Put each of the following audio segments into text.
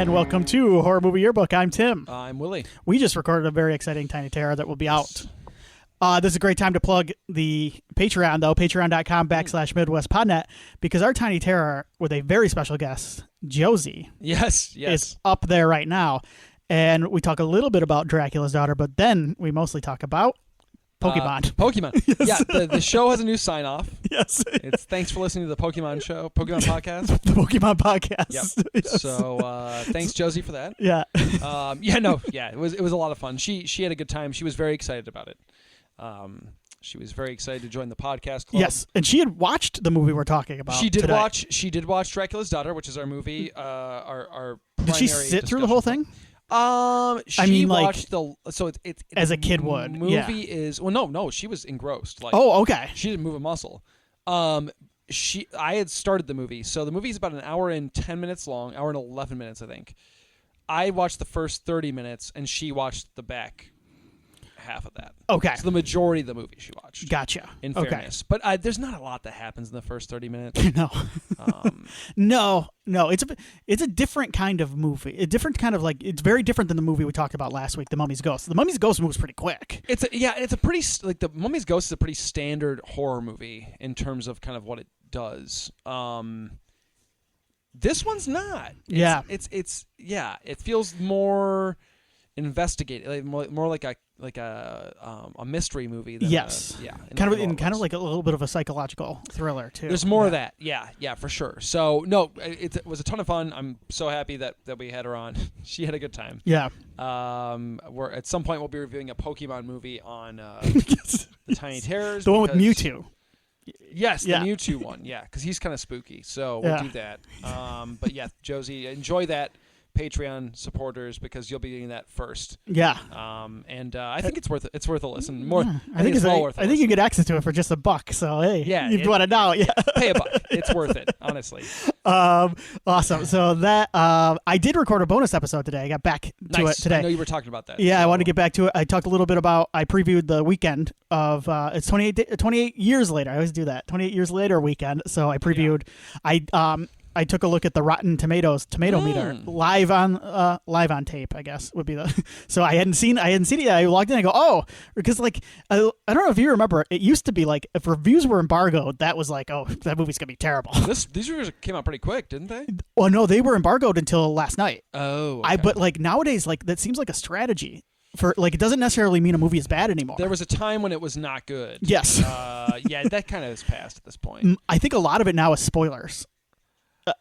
and welcome to Horror Movie Yearbook. I'm Tim. I'm Willie. We just recorded a very exciting Tiny Terror that will be out. This is a great time to plug the Patreon, though, patreon.com/MidwestPodnet, because our Tiny Terror with a very special guest, Josie, is up there right now. And we talk a little bit about Dracula's daughter, but then we mostly talk about Pokemon. Pokemon. Yes. Yeah, the show has a new sign-off. Yes. It's thanks for listening to the Pokemon podcast. The Pokemon podcast. Yep. Yes. So thanks, Josie, for that. Yeah. It was a lot of fun. She had a good time. She was very excited about it. She was very excited to join the podcast club. Yes, and she had watched the movie we're talking about. She did today. She did watch Dracula's Daughter, which is our movie. Our did she sit through the whole thing? She watched it's as a kid would. Movie is no. She was engrossed. Okay. She didn't move a muscle. I had started the movie, so the movie is about an hour and 10 minutes long, hour and 11 minutes, I think. I watched the first 30 minutes, and she watched the back half of that. Okay. So the majority of the movie she watched. Gotcha. In fairness. But there's not a lot that happens in the first 30 minutes. No. No. It's a different kind of movie. A different kind of it's very different than the movie we talked about last week, The Mummy's Ghost. The Mummy's Ghost moves pretty quick. It's a pretty The Mummy's Ghost is a pretty standard horror movie in terms of kind of what it does. This one's not. It feels more investigative, more like a mystery movie than kind of like a little bit of a psychological thriller too. There's more of that. Yeah, for sure. So no, it was a ton of fun. I'm so happy that we had her on. She had a good time. Yeah. We're at some point we'll be reviewing a Pokemon movie on the Tiny Terrors. The one with Mewtwo. Yes, the Mewtwo one. Yeah, because he's kind of spooky. So we'll do that. But yeah, Josie, enjoy that. Patreon supporters, because you'll be getting that first. Yeah. I think it's worth it. It's worth a listen. More. Yeah. I think it's well worth. I think you get access to it for just $1. So hey, you want to know? Yeah. Pay $1. It's worth it, honestly. Awesome. So that I did record a bonus episode today. I got back to it today. I know you were talking about that. Yeah, so. I wanted to get back to it. I talked a little bit about. I previewed the weekend of. It's 28 years later. I always do that. 28 years later weekend. So I previewed. Yeah. I took a look at the Rotten Tomatoes tomato meter live on tape, I guess would be the. So I hadn't seen it yet. I logged in. I go, because I don't know if you remember. It used to be like if reviews were embargoed, that was like, that movie's gonna be terrible. These reviews came out pretty quick, didn't they? Well, no, they were embargoed until last night. Oh, okay. But nowadays, that seems like a strategy. For it doesn't necessarily mean a movie is bad anymore. There was a time when it was not good. Yes. That kind of is past at this point. I think a lot of it now is spoilers.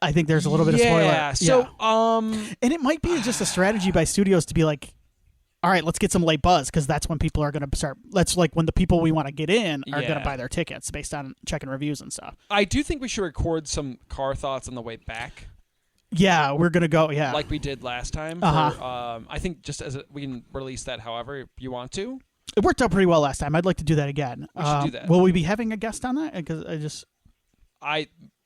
I think there's a little bit of spoiler. Yeah. So, and it might be just a strategy by studios to be like, all right, let's get some late buzz, because that's when people are going to start. That's like when the people we want to get in are going to buy their tickets based on checking reviews and stuff. I do think we should record some car thoughts on the way back. Yeah, we're going to go. Yeah, like we did last time. I think just we can release that however you want to. It worked out pretty well last time. I'd like to do that again. We should do that. Will we be having a guest on that? Because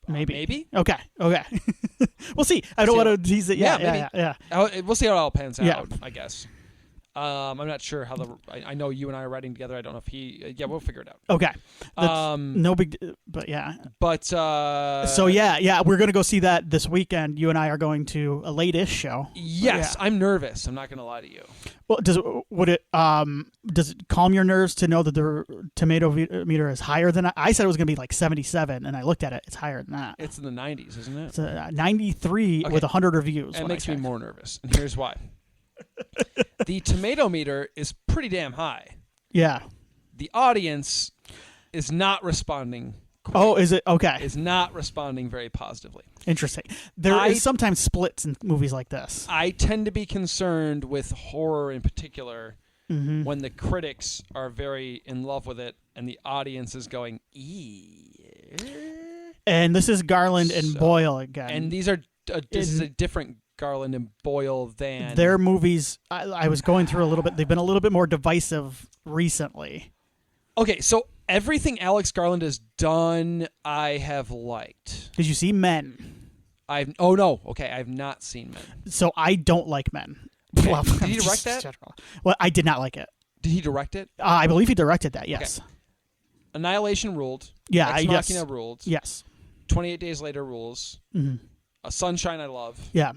Maybe. Okay. We'll see. I don't want to tease it. Yeah. We'll see how it all pans out, I guess. I'm not sure how I know you and I are writing together. I don't know if he. We'll figure it out. Okay. No big. But yeah. But so we're gonna go see that this weekend. You and I are going to a late-ish show. Yes, I'm nervous. I'm not gonna lie to you. Well, does it calm your nerves to know that the tomato meter is higher than I said it was gonna be like 77, and I looked at it. It's higher than that. It's in the 90s, isn't it? It's 93 with 100 reviews. It makes me more nervous, and here's why. The tomato meter is pretty damn high. Yeah. The audience is not responding. Oh, is it? Okay. Is not responding very positively. Interesting. There is sometimes splits in movies like this. I tend to be concerned with horror in particular when the critics are very in love with it and the audience is going, And this is Garland and Boyle again. And these are this is a different Garland and Boyle than their movies. I was going through a little bit. They've been a little bit more divisive recently. Okay, so everything Alex Garland has done, I have liked. Did you see Men? I've not seen Men. So I don't like Men. Okay. Well, did he direct that? Well, I did not like it. Did he direct it? I believe he directed that. Yes. Okay. Annihilation ruled. Yeah, Ex Machina ruled. Yes. 28 Days Later rules. Mm-hmm. Sunshine I love. Yeah.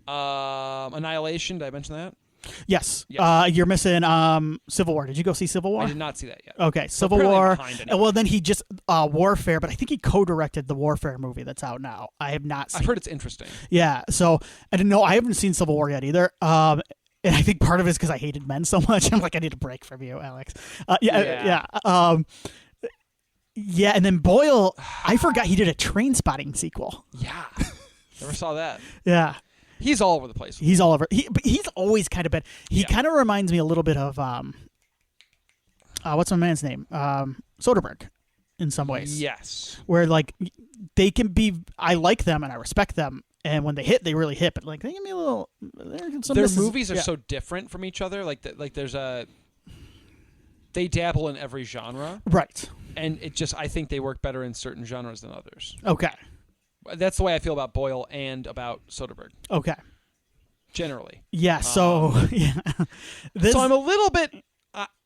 Annihilation. Did I mention that? Yes. Yes. You're missing Civil War. Did you go see Civil War? I did not see that yet. Okay, So Civil apparently I'm War. behind anyway. Well, then he just Warfare, but I think he co-directed the Warfare movie that's out now. I have not seen. I've heard it's interesting. Yeah, so I didn't know. I haven't seen Civil War yet either. And I think part of it is because I hated men so much. I'm like, I need a break from you, Alex. Yeah. Yeah, and then Boyle, I forgot he did a Train Spotting sequel. Yeah. Never saw that. Yeah. He's all over the place. He's all over. But he's always kind of been. He kind of reminds me a little bit of what's my man's name? Soderbergh, in some ways. Yes. Where like they can be. I like them and I respect them, and when they hit, they really hit. But like they give me a little. Their movies are so different from each other. Like there's a. They dabble in every genre. Right. And it just, I think they work better in certain genres than others. Okay. That's the way I feel about Boyle and about Soderbergh. Okay. Generally. Yeah. So yeah. So I'm a little bit.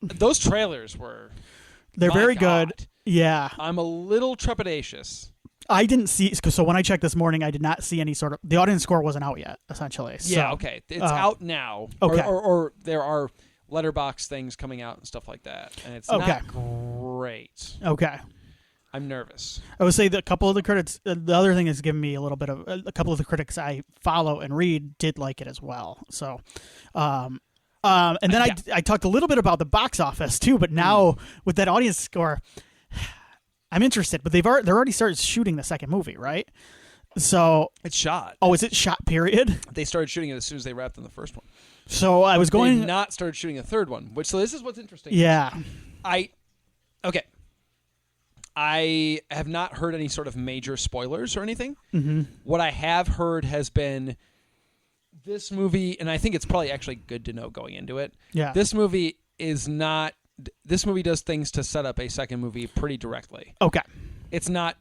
Those trailers were. They're very good. Yeah. I'm a little trepidatious. I didn't see. So when I checked this morning, I did not see any sort of. The audience score wasn't out yet. Essentially. Yeah. So, Okay. It's out now. Okay. Or there are letterbox things coming out and stuff like that, and it's not great. Okay. I'm nervous. I would say that a couple of the critics. The other thing is giving me a little bit of a couple of the critics I follow and read did like it as well. So, and then I talked a little bit about the box office too. But now with that audience score, I'm interested. But they're already started shooting the second movie, right? So it's shot. Oh, is it shot? Period. They started shooting it as soon as they wrapped on the first one. So I was going. They've not started shooting a third one. So this is what's interesting. Yeah. Okay. I have not heard any sort of major spoilers or anything. Mm-hmm. What I have heard has been this movie, and I think it's probably actually good to know going into it. Yeah. This movie is not. This movie does things to set up a second movie pretty directly. Okay. It's not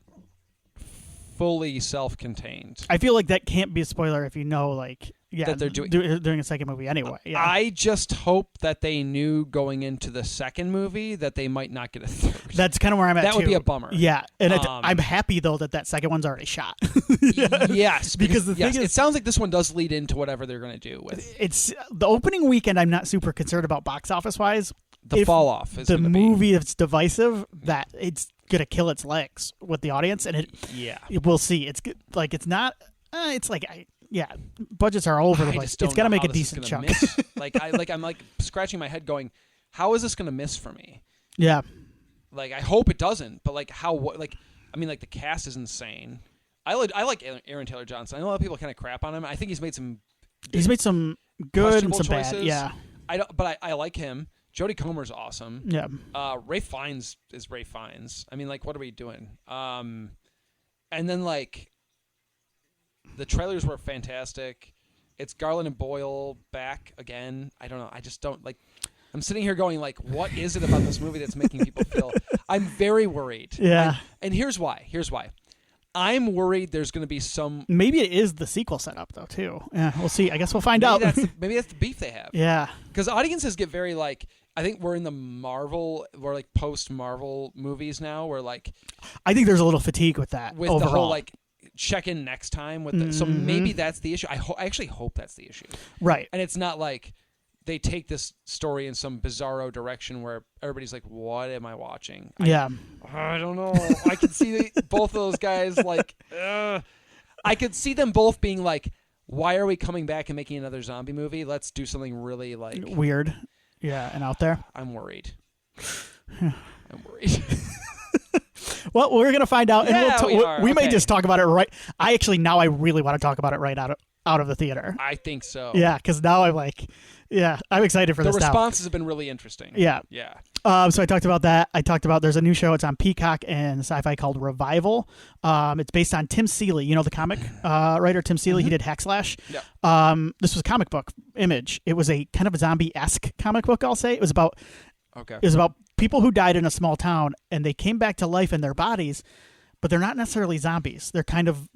fully self-contained. I feel like that can't be a spoiler if you know, like, that they're doing a second movie anyway. Yeah. I just hope that they knew going into the second movie that they might not get a third. That's kind of where I'm at. That would be a bummer. Yeah, and I'm happy though that second one's already shot. Yes, because the thing is, it sounds like this one does lead into whatever they're going to do with. It's the opening weekend. I'm not super concerned about box office wise. The fall off is the movie that's divisive, that it's gonna kill its legs with the audience, and we'll see. It's good. Like it's not. It's like budgets are all over the place. It's got to make a decent chunk. I'm scratching my head, going, how is this going to miss for me? Yeah. Like I hope it doesn't, but like how? Like I mean, like the cast is insane. I like Aaron Taylor Johnson. I know a lot of people kind of crap on him. I think he's made some. He's made some good and some choices. bad. Yeah. I like him. Jodie Comer's awesome. Yeah. Ralph Fiennes is Ralph Fiennes. I mean, like, what are we doing? And then like. The trailers were fantastic. It's Garland and Boyle back again. I don't know. I just don't like. I'm sitting here going like, what is it about this movie that's making people feel? I'm very worried. Yeah. And here's why. I'm worried there's going to be some. Maybe it is the sequel setup though too. Yeah, we'll see. I guess we'll find out. Maybe that's the beef they have. Yeah. Because audiences get very like. I think we're in we're like post Marvel movies now. Where like. I think there's a little fatigue with that. With overall. the whole like. Check in next time with the, so maybe that's the issue. I actually hope that's the issue. Right. And it's not like they take this story in some bizarro direction where everybody's like, what am I watching? I don't know. I could see both of those guys like, I could see them both being like, why are we coming back and making another zombie movie? Let's do something really like weird. Yeah. And out there. I'm worried. I'm worried. Well, we're gonna find out, and we may just talk about it right. I really want to talk about it right out of the theater. I think so. Yeah, because now I'm like, I'm excited for this. The responses have been really interesting. Yeah. So I talked about that. I talked about there's a new show. It's on Peacock and Sci-Fi called Revival. It's based on Tim Seeley. You know the comic writer Tim Seeley. He did Hackslash. Yeah. This was a comic book Image. It was a kind of a zombie-esque comic book. I'll say it was about. Okay. It was about people who died in a small town and they came back to life in their bodies, but they're not necessarily zombies. They're kind of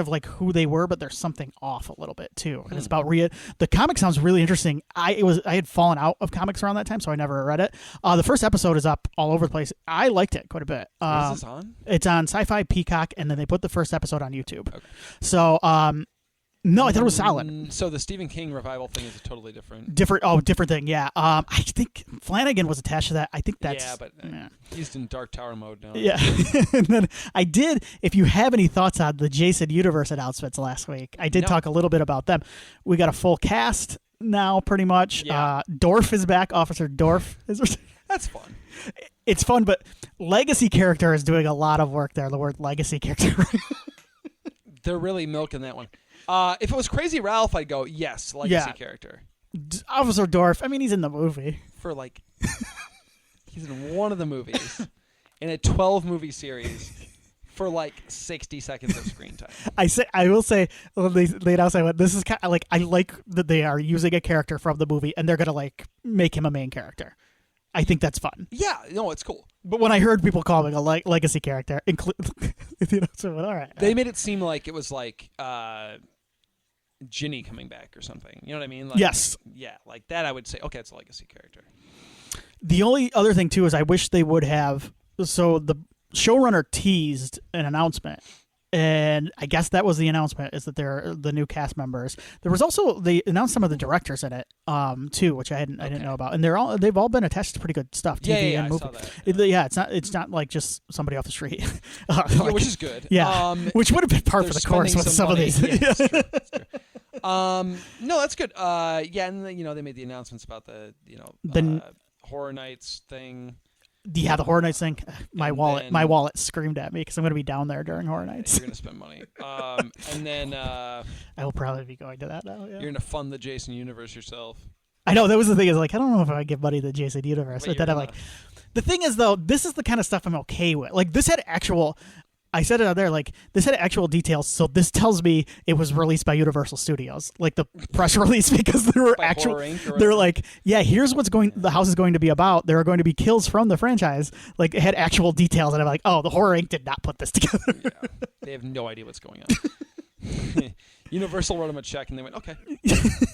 like who they were, but there's something off a little bit too. And it's about the comic sounds really interesting. I had fallen out of comics around that time, so I never read it. The first episode is up all over the place. I liked it quite a bit. Where is this on? It's on Sci-Fi Peacock, and then they put the first episode on YouTube. Okay. So No, I thought it was solid. So the Stephen King revival thing is a totally different. Different thing. Yeah. I think Flanagan was attached to that. I think that's. Yeah, but he's in Dark Tower mode now. Yeah. And then I did. If you have any thoughts on the Jason Universe announcements last week, I did talk a little bit about them. We got a full cast now, pretty much. Yeah. Dorf is back. Officer Dorf is. That's fun. It's fun, but legacy character is doing a lot of work there. The word legacy character. They're really milking that one. If it was Crazy Ralph, I'd go, yes, legacy character. Officer Dorf, I mean, he's in the movie. For he's in one of the movies in a 12-movie series for 60 seconds of screen time. I will say, when they laid out, I went, this is kind of I like that they are using a character from the movie and they're going to make him a main character. I think that's fun. Yeah, no, it's cool. But when I heard people calling a legacy character, so all right. They made it seem like it was Ginny coming back or something. You know what I mean? Yes. Yeah, like that I would say, okay, it's a legacy character. The only other thing, too, is I wish they would have... So the showrunner teased an announcement, and I guess that was the announcement, is that they're the new cast members. There was also... They announced some of the directors in it, too, which I didn't know about. And they've all been attached to pretty good stuff, TV and movie. I saw that. It's not like just somebody off the street. Which is good. Yeah, which would have been part of the course with some of these. Yeah, that's true. That's true. No, that's good. Yeah, and they made the announcements about the Horror Nights thing. Yeah, the Horror Nights thing. My wallet screamed at me because I'm going to be down there during Horror Nights. You're going to spend money. And then I will probably be going to that now. Yeah. You're going to fund the Jason Universe yourself. I know, that was the thing. Is I don't know if I give money to Jason Universe. But then I'm the thing is though, this is the kind of stuff I'm okay with. This had actual. I said it out there, this had actual details, so this tells me it was released by Universal Studios, the press release, because there were here's what's the house is going to be about. There are going to be kills from the franchise. It had actual details, and I'm like, oh, the Horror Inc. did not put this together. Yeah. They have no idea what's going on. Universal wrote them a check, and they went, okay.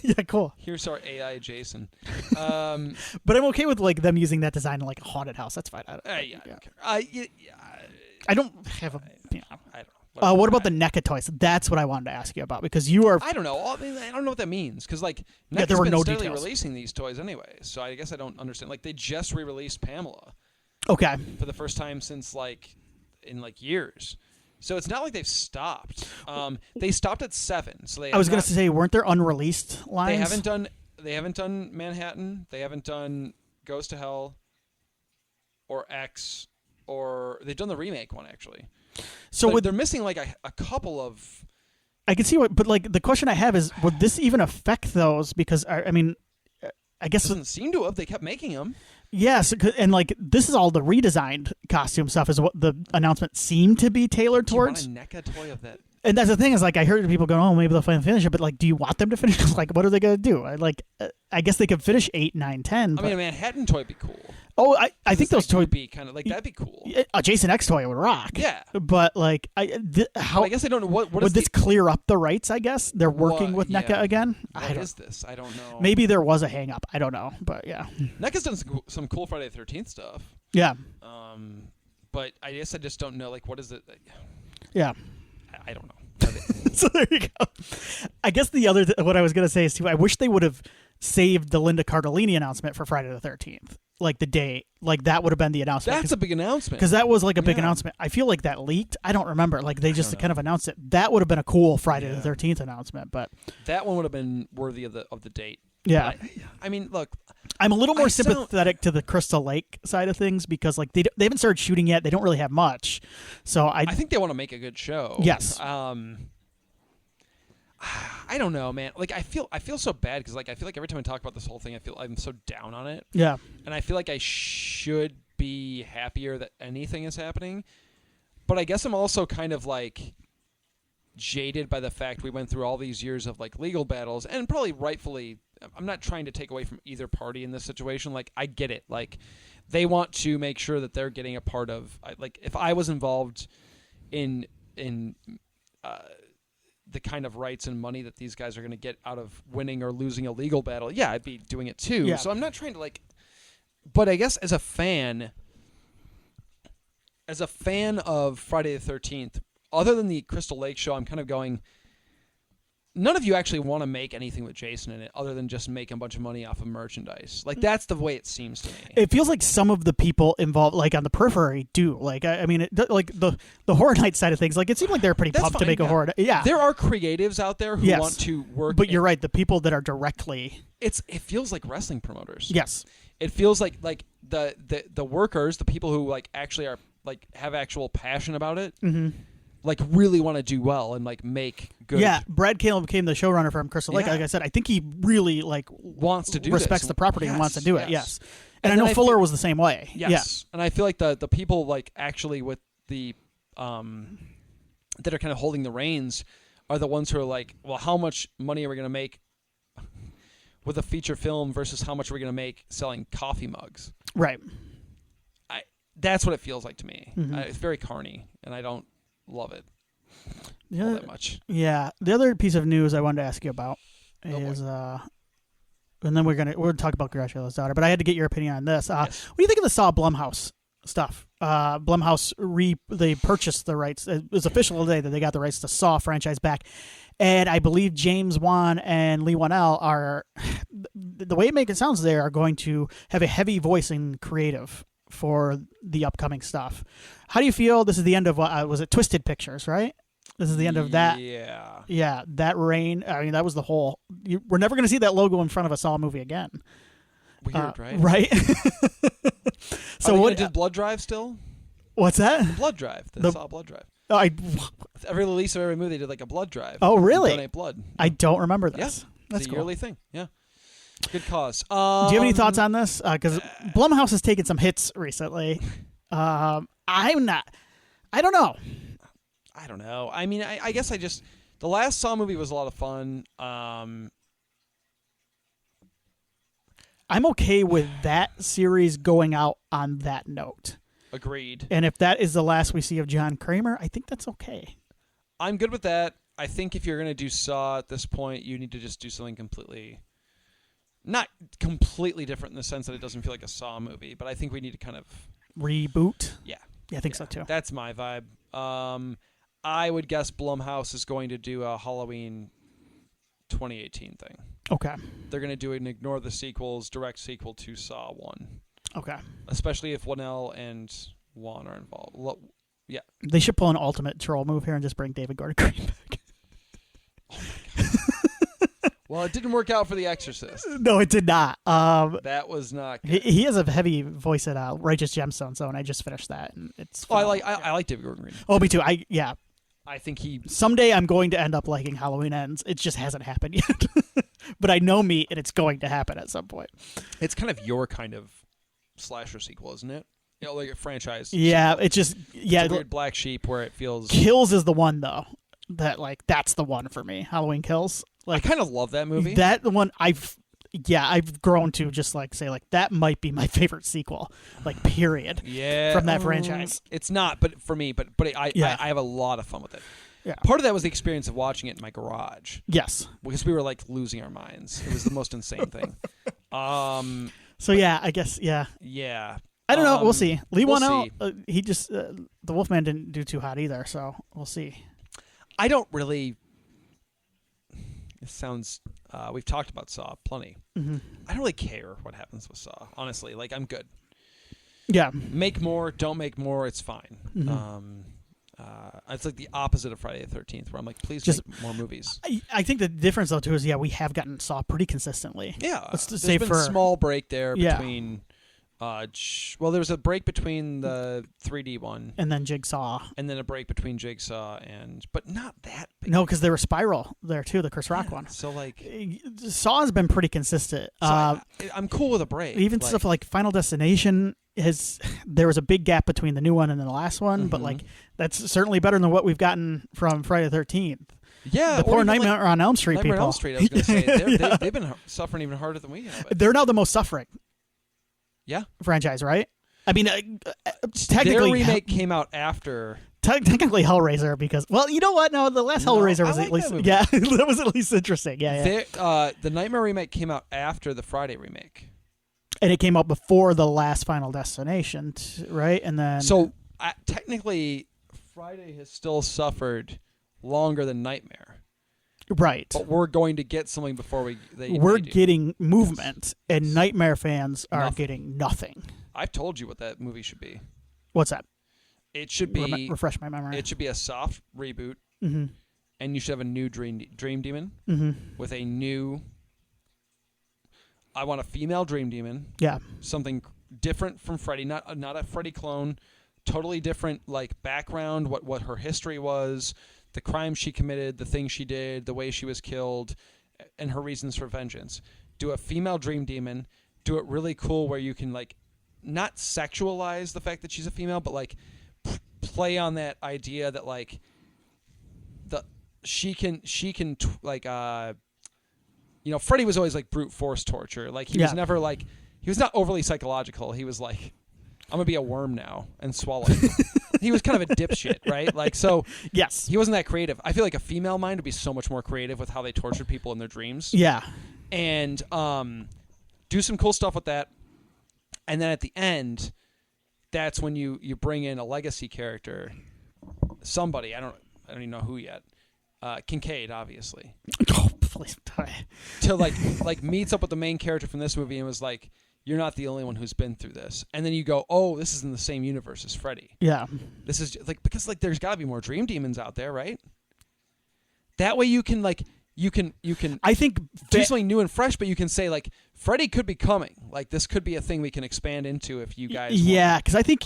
Yeah, cool. Here's our AI Jason. But I'm okay with them using that design in a haunted house. That's fine. I don't care. I don't have a. I don't know. What about the NECA toys? That's what I wanted to ask you about, because you are. I don't know. I don't know what that means, because there were been no steadily details releasing these toys anyway. So I guess I don't understand. They just re-released Pamela. Okay. For the first time since in years. So it's not like they've stopped. They stopped at 7. So I was going to say, weren't there unreleased lines? They haven't done Manhattan. They haven't done Goes to Hell or X. Or they've done the remake one, actually. So they're missing a couple of. I can see but the question I have is, would this even affect those? Because I mean, I guess it doesn't seem to have. They kept making them. Yes, and this is all the redesigned costume stuff, is what the announcement seemed to be tailored towards. Do you want a NECA toy of that? And that's the thing, is I heard people going, oh, maybe they'll finish it, but do you want them to finish? What are they going to do? I guess they could finish 8, 9, 10. I mean, a Manhattan toy would be cool. Oh, I think those toys would be kind of that'd be cool. A Jason X toy would rock. Yeah, but I guess I don't know what would this clear up the rights. I guess they're working with NECA again. What is this? I don't know. Maybe there was a hang up. I don't know, but yeah. NECA's done some cool Friday the 13th stuff. Yeah. But I guess I just don't know. What is it? Yeah. I don't know. So there you go. I guess what I was going to say is too, I wish they would have saved the Linda Cardellini announcement for Friday the 13th. The day, that would have been the announcement. That's a big announcement. Because that was a big announcement. I feel like that leaked. I don't remember. They just kind of announced it. That would have been a cool Friday the 13th announcement. But that one would have been worthy of the date. Yeah. I mean, look. I'm a little more sympathetic to the Crystal Lake side of things, because they haven't started shooting yet. They don't really have much. So I think they want to make a good show. Yes. I don't know, man. I feel so bad, because I feel like every time I talk about this whole thing, I feel I'm so down on it. Yeah. And I feel like I should be happier that anything is happening, but I guess I'm also kind of jaded by the fact we went through all these years of legal battles, and probably rightfully. I'm not trying to take away from either party in this situation. I get it. They want to make sure that they're getting a part of. If I was involved in the kind of rights and money that these guys are going to get out of winning or losing a legal battle, yeah, I'd be doing it too. Yeah. So I'm not trying to but I guess as a fan of Friday the 13th, other than the Crystal Lake show, I'm kind of going, none of you actually want to make anything with Jason in it other than just make a bunch of money off of merchandise. Like, that's the way it seems to me. It feels like some of the people involved, like on the periphery, do. Like, I mean, like the Horror Night side of things, like it seemed like they're pretty That's pumped to fine, make a horror. Yeah, there are creatives out there who want to work. But you're right. The people that are directly, it feels like wrestling promoters. Yes, it feels like the workers, the people who like actually are like have actual passion about it. Mm-hmm. Like really want to do well and like make good. Yeah, Brad Caleb became the showrunner from Crystal Lake. Like I said, I think he really like wants to do respects this. the property and wants to do it. Yes, and I know I Fuller was the same way. Yes, yeah. And I feel like the people like actually with the that are kind of holding the reins are the ones who are like, well, how much money are we going to make with a feature film versus how much are we going to make selling coffee mugs? Right. That's what it feels like to me. Mm-hmm. It's very carny, and I don't love it all that much. Yeah. The other piece of news I wanted to ask you about is, and then we're gonna talk about Dracula's daughter, but I had to get your opinion on this. Yes. What do you think of the Saw Blumhouse stuff? Blumhouse they purchased the rights. It was official today that they got the rights to Saw franchise back, and I believe James Wan and Lee Wanell are the way it sounds they are going to have a heavy voice in creative for the upcoming stuff. How do you feel? This is the end of was it Twisted Pictures, right? This is the end of that. Yeah, that reign. I mean, that was the whole. We're never going to see that logo in front of a Saw movie again. Weird, right? Right. So what did Blood Drive still? What's that? The Blood Drive. The Saw Blood Drive. Every release of every movie, they did like a blood drive. Oh, really? Donate blood. I don't remember this. Yeah, that's it's a cool. yearly thing. Yeah. Good cause. Do you have any thoughts on this? Because Blumhouse has taken some hits recently. I'm not. I don't know. I don't know. I mean, I guess the last Saw movie was a lot of fun. I'm okay with that series going out on that note. Agreed. And if that is the last we see of John Kramer, I think that's okay. I'm good with that. I think if you're going to do Saw at this point, you need to just do something not completely different in the sense that it doesn't feel like a Saw movie, but I think we need to kind of reboot. Yeah, I think so too. That's my vibe. I would guess Blumhouse is going to do a Halloween 2018 thing. Okay. They're going to do an ignore the sequels, direct sequel to Saw 1. Okay. Especially if Wanell and Wan are involved. Yeah. They should pull an ultimate troll move here and just bring David Gordon Green back. Oh my God. Well, it didn't work out for The Exorcist. No, it did not. That was not good. He has a heavy voice at Righteous Gemstone, and I just finished that, and it's. I like David Gordon Green. Oh, me too. I think someday I'm going to end up liking Halloween Ends. It just hasn't happened yet, but I know me, and it's going to happen at some point. It's kind of your kind of slasher sequel, isn't it? You know, like a franchise. Yeah, sequel. it's just it's a weird black sheep where it feels. Kills is the one though. That's the one for me. Halloween Kills. I kind of love that movie. That the one I've grown to just say that might be my favorite sequel, period. Yeah, from that franchise. It's not, but for me, but I have a lot of fun with it. Yeah. Part of that was the experience of watching it in my garage. Yes, because we were losing our minds. It was the most insane thing. So yeah, I guess yeah. Yeah. I don't know. We'll see. Lee Wanell, he just the Wolfman didn't do too hot either, so we'll see. I don't really. It sounds. We've talked about Saw plenty. Mm-hmm. I don't really care what happens with Saw. Honestly, I'm good. Yeah. Make more. Don't make more. It's fine. Mm-hmm. It's like the opposite of Friday the 13th, where I'm like, please make more movies. I think the difference though too is we have gotten Saw pretty consistently. Yeah. There's been a small break there between. Well, there was a break between the 3D one and then Jigsaw, and then a break between Jigsaw but not that big. No, because there was Spiral there too, the Chris Rock one. So Saw has been pretty consistent. So I'm cool with a break. Even stuff like Final Destination there was a big gap between the new one and the last one, mm-hmm. but that's certainly better than what we've gotten from Friday the 13th. Yeah, the poor Nightmare on Elm Street Nightmare people. on Elm Street, I was going to say they've been suffering even harder than we have. They're now the most suffering. Yeah, franchise, right? I mean, technically, their remake came out after. Technically, Hellraiser, because you know what? No, the last Hellraiser was at least that was at least interesting. Yeah. The Nightmare remake came out after the Friday remake, and it came out before the last Final Destination, right? And then technically, Friday has still suffered longer than Nightmare. Right. But we're going to get something before we're they do. getting movement, Yes. and Nightmare fans are Nothing. getting nothing. I've told you what that movie should be. What's that? It should be refresh my memory. It should be a soft reboot, Mm-hmm. and you should have a new dream demon Mm-hmm. with a new. I want a female dream demon. Yeah. Something different from Freddy, not a Freddy clone. Totally different, like background, what her history was, the crime she committed, the things she did, the way she was killed, and her reasons for vengeance. Do a female dream demon. Do it really cool where you can like not sexualize the fact that she's a female, but like play on that idea that like she can Freddy was always like brute force torture. Like he was never like he was not overly psychological. He was like, I'm gonna be a worm now and swallow you. He was kind of a dipshit, right? Like so. Yes. He wasn't that creative. I feel like a female mind would be so much more creative with how they tortured people in their dreams. Yeah. And do some cool stuff with that. And then at the end, that's when you bring in a legacy character, somebody I don't even know who yet. Kincaid, obviously. Oh, please. To like meets up with the main character from this movie and was like, "You're not the only one who's been through this." And then you go, "Oh, this is in the same universe as Freddy." Yeah. This is like because like there's got to be more dream demons out there, right? That way you can like. You can I think do something new and fresh, but you can say like Freddy could be coming. Like this could be a thing we can expand into if you guys. Yeah, because I think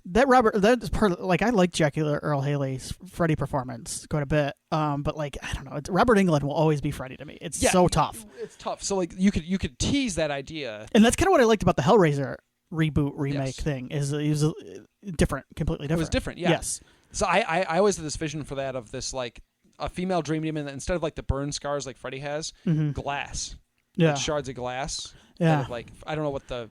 that's part of, like I like Jackie Earle Haley's Freddy performance quite a bit. But like I don't know, Robert Englund will always be Freddy to me. It's so tough. It's tough. So like you could tease that idea, and that's kind of what I liked about the Hellraiser reboot remake thing. Is it was different, completely different. It was different. Yeah. Yes. So I always had this vision for that of this like. A female dream demon that instead of like the burn scars like Freddy has, glass. Yeah. Like shards of glass. Yeah. Like I don't know what the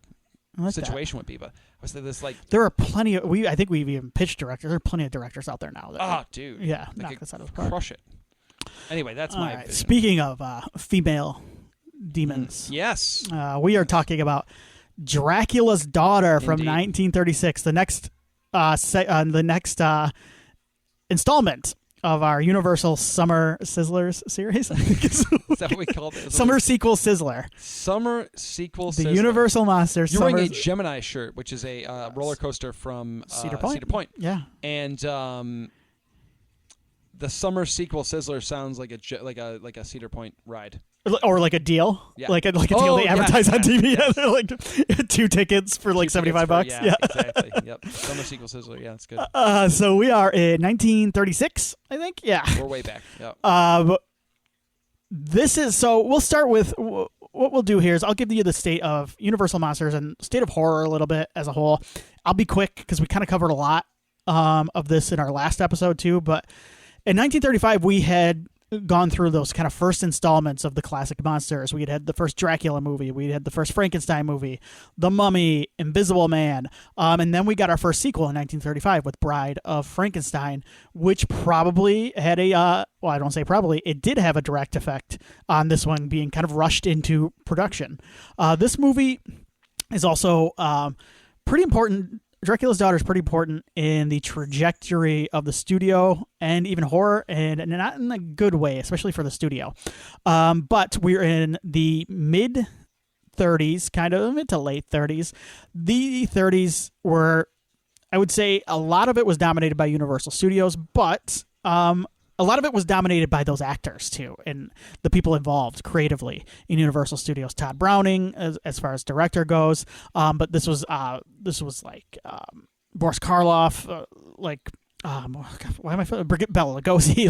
situation would be, but I was this like there are plenty of I think we've even pitched directors. There are plenty of directors out there now that dude. Yeah, they knock this out of the park. Crush it. Anyway, that's my vision. Speaking of female demons. Yes. We are talking about Dracula's Daughter from 1936, the next installment of our Universal Summer Sizzlers series. Is that what we called it? Summer Sequel Sizzler. Summer Sequel The Sizzler. Universal Monsters. You're wearing a Gemini shirt, which is a roller coaster from Cedar Point. Cedar Point. Yeah. And the Summer Sequel Sizzler sounds like a Cedar Point ride. Or like a deal, like a deal they advertise on TV. Yeah, they're like 2 tickets for like $75. Yeah, exactly. Yep. Summer Sequel Sizzler. Yeah, that's good. So we are in 1936, I think. Yeah, we're way back. Yep. This is so. We'll start with what we'll do here is I'll give you the state of Universal Monsters and state of horror a little bit as a whole. I'll be quick because we kind of covered a lot of this in our last episode too. But in 1935, we had gone through those kind of first installments of the classic monsters. We had the first Dracula movie. We had the first Frankenstein movie, The Mummy, Invisible Man. And then we got our first sequel in 1935 with Bride of Frankenstein, which probably had I don't say probably, it did have a direct effect on this one being kind of rushed into production. This movie is also pretty important. Dracula's Daughter is pretty important in the trajectory of the studio and even horror, and not in a good way, especially for the studio. But we're in the mid-30s, kind of mid to late 30s. The 30s were, I would say, a lot of it was dominated by Universal Studios, but a lot of it was dominated by those actors too, and the people involved creatively in Universal Studios. Todd Browning, as far as director goes, but this was like Boris Karloff, why am I Brigitte Bela Lugosi,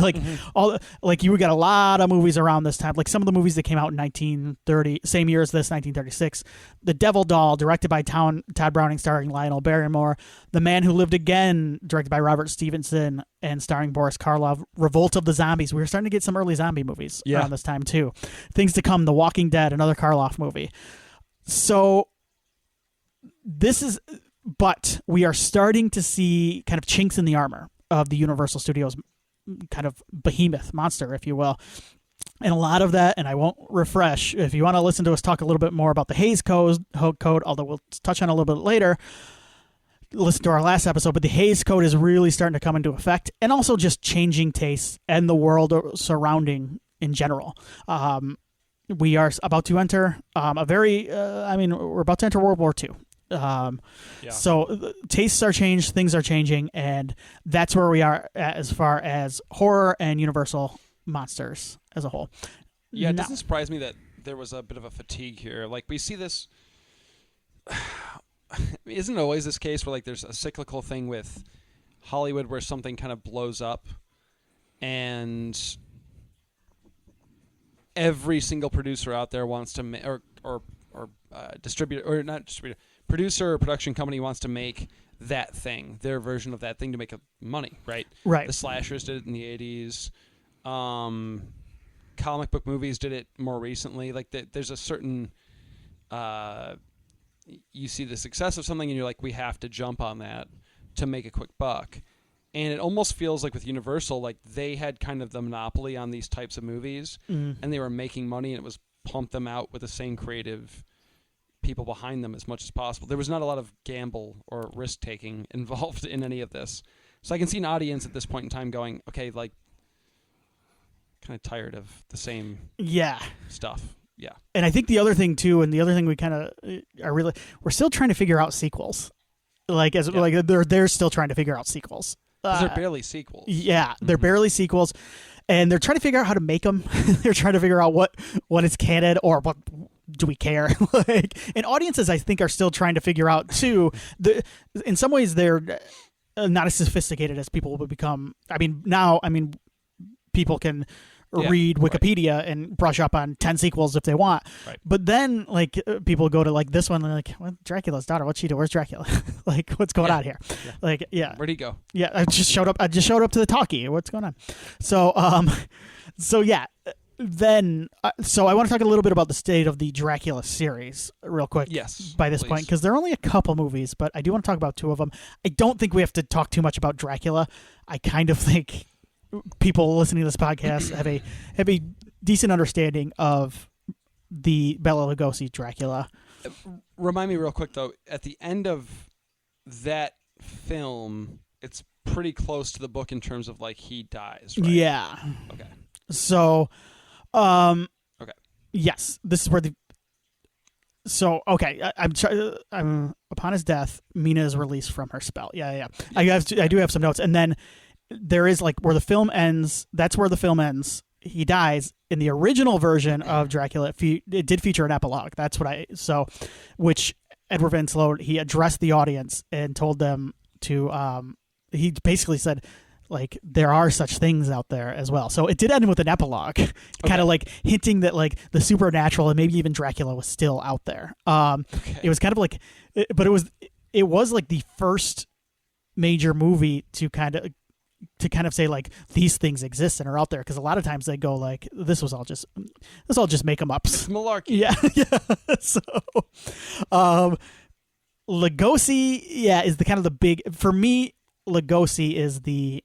all like you got a lot of movies around this time, like some of the movies that came out in 1930, same year as this, 1936. The Devil Doll, directed by Todd Browning, starring Lionel Barrymore. The Man Who Lived Again, directed by Robert Stevenson and starring Boris Karloff. Revolt of the Zombies. We were starting to get some early zombie movies around this time too. Things to Come, The Walking Dead, another Karloff movie. So but we are starting to see kind of chinks in the armor of the Universal Studios kind of behemoth monster, if you will. And a lot of that, and I won't refresh, if you want to listen to us talk a little bit more about the Hays Code, although we'll touch on it a little bit later, listened to our last episode, but the Hays Code is really starting to come into effect, and also just changing tastes and the world surrounding in general. We are about to enter we're about to enter World War II. So tastes are changed, things are changing, and that's where we are as far as horror and Universal monsters as a whole. Yeah, it doesn't surprise me that there was a bit of a fatigue here. Like, we see this... Isn't it always this case where, like, there's a cyclical thing with Hollywood where something kind of blows up and every single producer out there wants to producer or production company wants to make that thing, their version of that thing, to make money, right? Right. The slashers did it in the 80s. Comic book movies did it more recently. Like, there's a certain... you see the success of something and you're like, we have to jump on that to make a quick buck. And it almost feels like with Universal, like they had kind of the monopoly on these types of movies, and they were making money, and it was pump them out with the same creative people behind them as much as possible. There was not a lot of gamble or risk taking involved in any of this. So I can see an audience at this point in time going, okay, like, kind of tired of the same stuff. Yeah. And I think the other thing too, and the other thing we kind of are really, we're still trying to figure out sequels. Like they're still trying to figure out sequels. Because they're barely sequels. Yeah, they're barely sequels, and they're trying to figure out how to make them. They're trying to figure out what is canon, or what do we care? And audiences, I think, are still trying to figure out too. In some ways, they're not as sophisticated as people will become. People can read Wikipedia and brush up on 10 sequels if they want. Right. But then, like, people go to, like, this one, and they're like, what, Dracula's daughter, what's she do? Where's Dracula? Like, what's going on here? Yeah. Like, yeah. Where'd he go? Yeah, I just showed up to the talkie. What's going on? So, yeah. Then, so I want to talk a little bit about the state of the Dracula series real quick. Yes, by this point, because there are only a couple movies, but I do want to talk about two of them. I don't think we have to talk too much about Dracula. I kind of think people listening to this podcast have a decent understanding of the Bela Lugosi Dracula. Remind me real quick, though, at the end of that film, it's pretty close to the book in terms of, like, he dies, right? Yeah. Okay. So, okay. Yes, this is where I'm upon his death, Mina is released from her spell. Yeah. I do have some notes, and then there is, like, where the film ends. That's where the film ends. He dies. In the original version of Dracula, it did feature an epilogue. That's which Edward Van Sloan, he addressed the audience and told them to. He basically said, like, there are such things out there as well. So it did end with an epilogue, kind of like hinting that, like, the supernatural and maybe even Dracula was still out there. It was kind of like, but it was like the first major movie to kind of say, like, these things exist and are out there, because a lot of times they go, like, this all just make them up. It's malarkey. Yeah. So, Lugosi, is the kind of the big, for me. Lugosi is the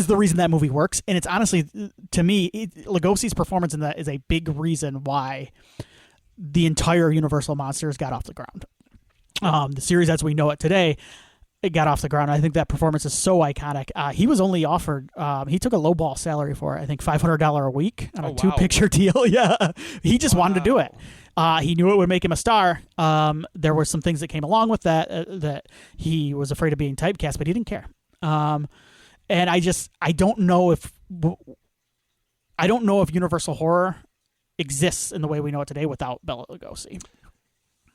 reason that movie works, and it's honestly, to me, Lugosi's performance in that is a big reason why the entire Universal Monsters got off the ground. The series as we know it today, it got off the ground. I think that performance is so iconic. He was only offered, he took a lowball salary for it, I think $500 a week on a 2-picture deal. Yeah, he just wanted to do it. He knew it would make him a star. There were some things that came along with that he was afraid of being typecast, but he didn't care. And I don't know if Universal Horror exists in the way we know it today without Bela Lugosi.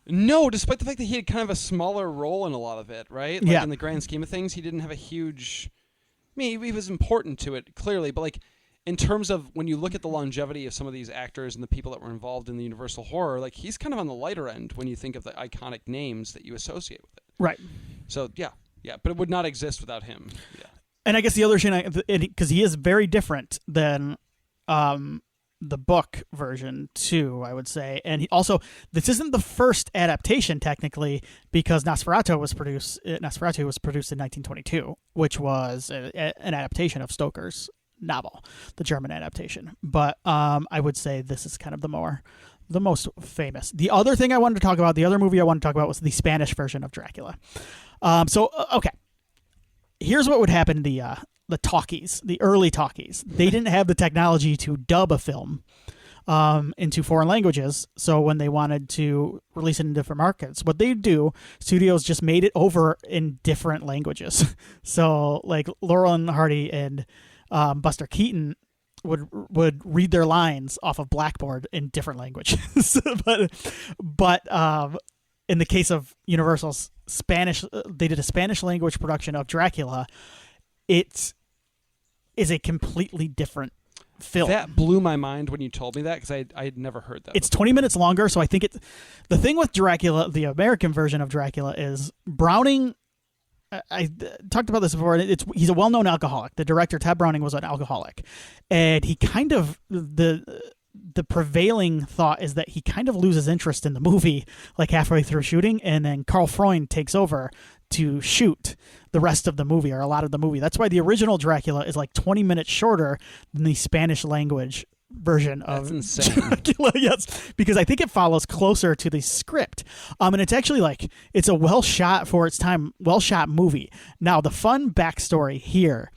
No, despite the fact that he had kind of a smaller role in a lot of it, right? Like, in the grand scheme of things, he didn't have a huge... I mean, he was important to it, clearly, but, like, in terms of when you look at the longevity of some of these actors and the people that were involved in the Universal Horror, like, he's kind of on the lighter end when you think of the iconic names that you associate with it. Right. So, yeah, but it would not exist without him. Yeah. And I guess the other thing, because he is very different than the book version too, I would say. And this isn't the first adaptation technically, because Nosferatu was produced in 1922, which was an adaptation of Stoker's novel, the German adaptation. But I would say this is kind of the the most famous. The other thing I wanted to talk about, the other movie I wanted to talk about was the Spanish version of Dracula. Okay. Here's what would happen in the talkies, the early talkies. They didn't have the technology to dub a film into foreign languages. So when they wanted to release it in different markets, what they do, studios just made it over in different languages. So like Laurel and Hardy and Buster Keaton would read their lines off of Blackboard in different languages. but in the case of Universal's Spanish, they did a Spanish language production of Dracula. It is a completely different film. That blew my mind when you told me that, because I had never heard that. It's 20 minutes longer, so I think the thing with Dracula, the American version of Dracula, is Browning. I talked about this before. He's a well-known alcoholic. The director Ted Browning was an alcoholic, and he kind of the prevailing thought is that he kind of loses interest in the movie like halfway through shooting, and then Carl Freund takes over to shoot the rest of the movie, or a lot of the movie. That's why the original Dracula is like 20 minutes shorter than the Spanish language version of Dracula. Yes, because I think it follows closer to the script. And it's actually it's a well shot for its time, well shot movie. Now, the fun backstory here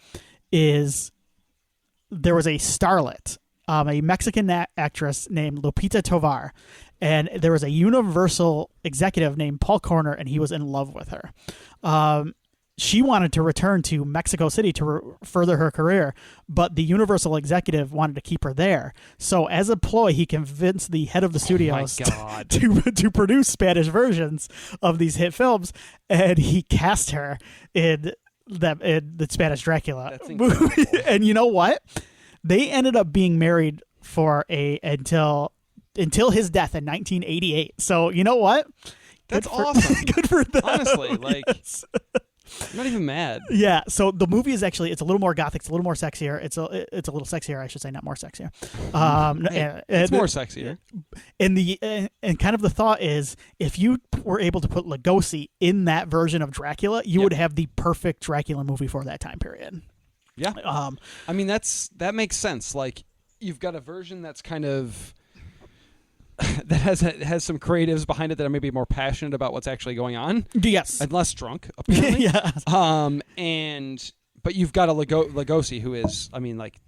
is there was a starlet, a Mexican actress named Lupita Tovar, and there was a Universal executive named Paul Corner, and he was in love with her. She wanted to return to Mexico City to further her career, but the Universal executive wanted to keep her there. So as a ploy, he convinced the head of the studios to produce Spanish versions of these hit films, and he cast her in the Spanish Dracula movie. And you know what? They ended up being married for until his death in 1988. So you know what? That's awesome. Good for them. Honestly, yes. I'm not even mad. Yeah. So the movie is actually, it's a little more gothic. It's a little more sexier. It's a little sexier, I should say, not more sexier. It's more sexier. And kind of the thought is, if you were able to put Lugosi in that version of Dracula, you would have the perfect Dracula movie for that time period. Yeah. I mean, that makes sense. Like, you've got a version that's kind of that has some creatives behind it that are maybe more passionate about what's actually going on. Yes. And less drunk, apparently. Yeah. But you've got a Lugosi who is, I mean, like,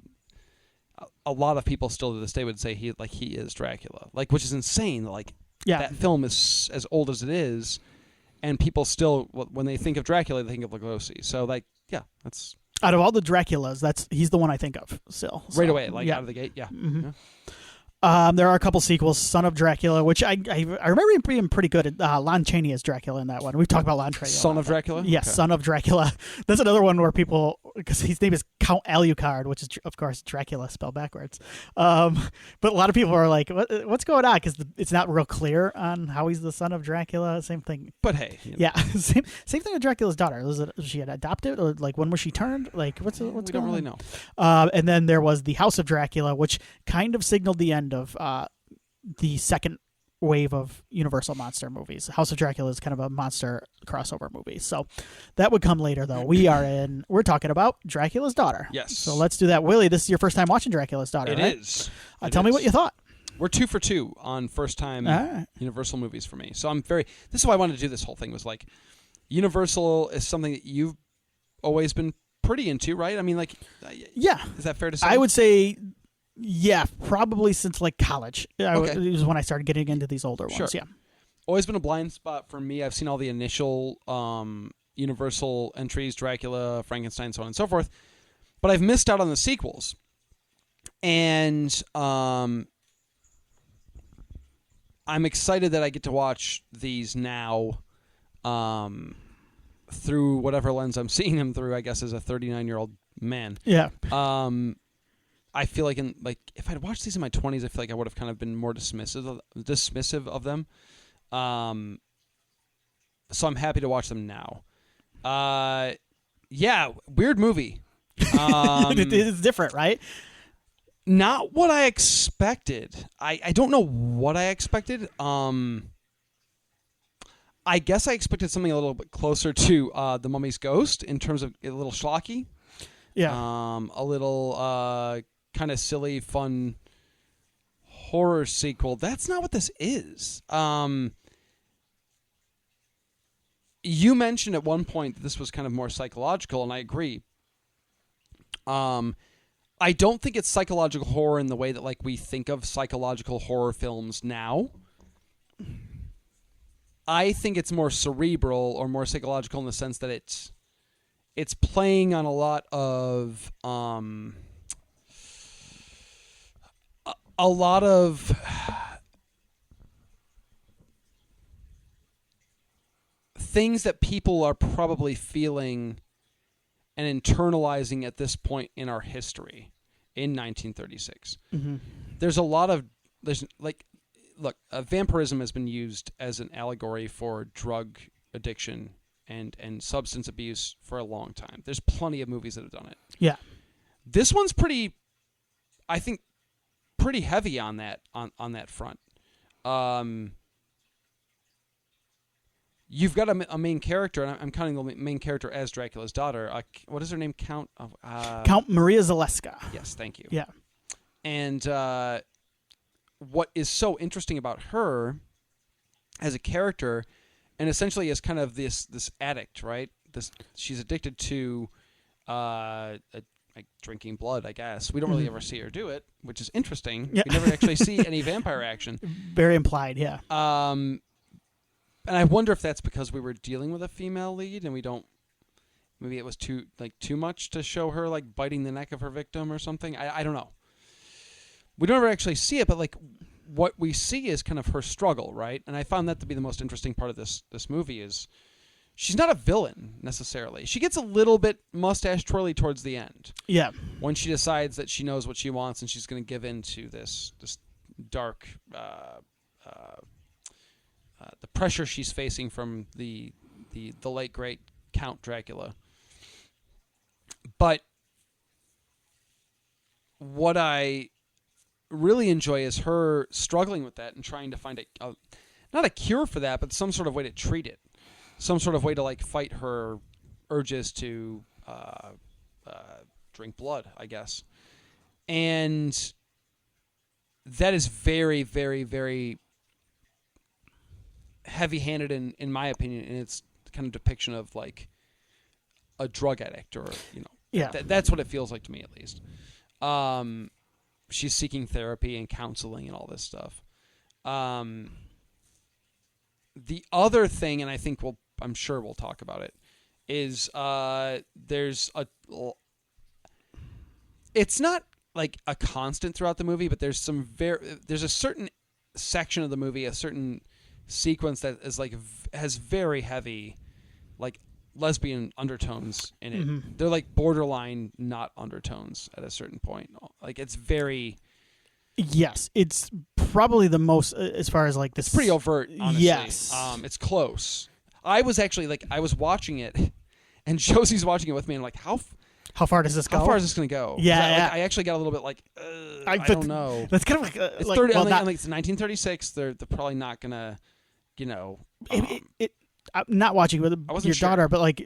a lot of people still to this day would say he is Dracula, like, which is insane. Like, that film is as old as it is, and people still, when they think of Dracula, they think of Lugosi. So, like, yeah, that's. Out of all the Draculas, he's the one I think of still. So, right away, out of the gate, yeah. Mm-hmm. There are a couple sequels. Son of Dracula, which I remember him being pretty good. Lon Chaney as Dracula in that one. We've talked about Lon Chaney. Son of Dracula? Yes, okay. Son of Dracula. That's another one where people, because his name is Count Alucard, which is, of course, Dracula spelled backwards. But a lot of people are like, what's going on? Because it's not real clear on how he's the son of Dracula. Same thing. But hey. Yeah. Same thing with Dracula's daughter. Was she adopted? Or like, when was she turned? Like, what's going on? We don't really know. And then there was the House of Dracula, which kind of signaled the end of the second wave of Universal monster movies. House of Dracula is kind of a monster crossover movie. So that would come later, though. We're talking about Dracula's daughter. Yes. So let's do that. Willie, this is your first time watching Dracula's daughter, right? It is. Tell me what you thought. We're 2 for 2 on first time Universal movies for me. So this is why I wanted to do this whole thing, was like, Universal is something that you've always been pretty into, right? I mean, like, yeah. Is that fair to say? I would say, yeah, probably since like college. It was when I started getting into these older ones. Yeah. Always been a blind spot for me. I've seen all the initial Universal entries, Dracula, Frankenstein, so on and so forth. But I've missed out on the sequels. And I'm excited that I get to watch these now through whatever lens I'm seeing them through, I guess, as a 39-year-old man. Yeah. I feel like if I'd watched these in my 20s, I feel like I would have kind of been more dismissive of them. So I'm happy to watch them now. Yeah, weird movie. It's different, right? Not what I expected. I don't know what I expected. I guess I expected something a little bit closer to The Mummy's Ghost in terms of a little schlocky. Yeah. A little kind of silly, fun horror sequel. That's not what this is. You mentioned at one point that this was kind of more psychological, and I agree. I don't think it's psychological horror in the way that like we think of psychological horror films now. I think it's more cerebral or more psychological in the sense that it's playing on a lot of things that people are probably feeling and internalizing at this point in our history in 1936. Mm-hmm. Look, vampirism has been used as an allegory for drug addiction and substance abuse for a long time. There's plenty of movies that have done it. Yeah. This one's pretty heavy on that front. You've got a main character, and I'm counting the main character as Dracula's daughter. What is her name? Count Maria Zaleska. Yes, thank you. Yeah. And what is so interesting about her as a character, and essentially as kind of this addict, right? She's addicted to like drinking blood, I guess. We don't really ever see her do it, which is interesting. Yeah. We never actually see any vampire action. Very implied, yeah. And I wonder if that's because we were dealing with a female lead and we don't. Maybe it was too much to show her like biting the neck of her victim or something. I don't know. We don't ever actually see it, but like what we see is kind of her struggle, right? And I found that to be the most interesting part of this movie is she's not a villain necessarily. She gets a little bit mustache twirly towards the end. Yeah. When she decides that she knows what she wants and she's going to give in to this dark. The pressure she's facing from the late great Count Dracula. But what I really enjoy is her struggling with that and trying to find not a cure for that, but some sort of way to treat it, some sort of way to like fight her urges to drink blood, I guess. And that is very, very, very heavy-handed in my opinion, in its kind of depiction of like a drug addict, or yeah. That's what it feels like to me, at least. She's seeking therapy and counseling and all this stuff. The other thing, and I think I'm sure we'll talk about it, is it's not like a constant throughout the movie, but there's a certain section of the movie, a certain sequence that is like has very heavy like lesbian undertones in it. Mm-hmm. They're like borderline not undertones at a certain point. Like it's very yes, it's probably the most as far as like this. It's pretty overt, honestly. Yes. It's close. I was watching it and Josie's watching it with me and like how far does this go? How far is this going to go? Yeah, I actually got a little bit like I don't know. That's kind of like it's like, 30, well, like it's 1936. They're probably not going to. I'm not watching with your daughter, but like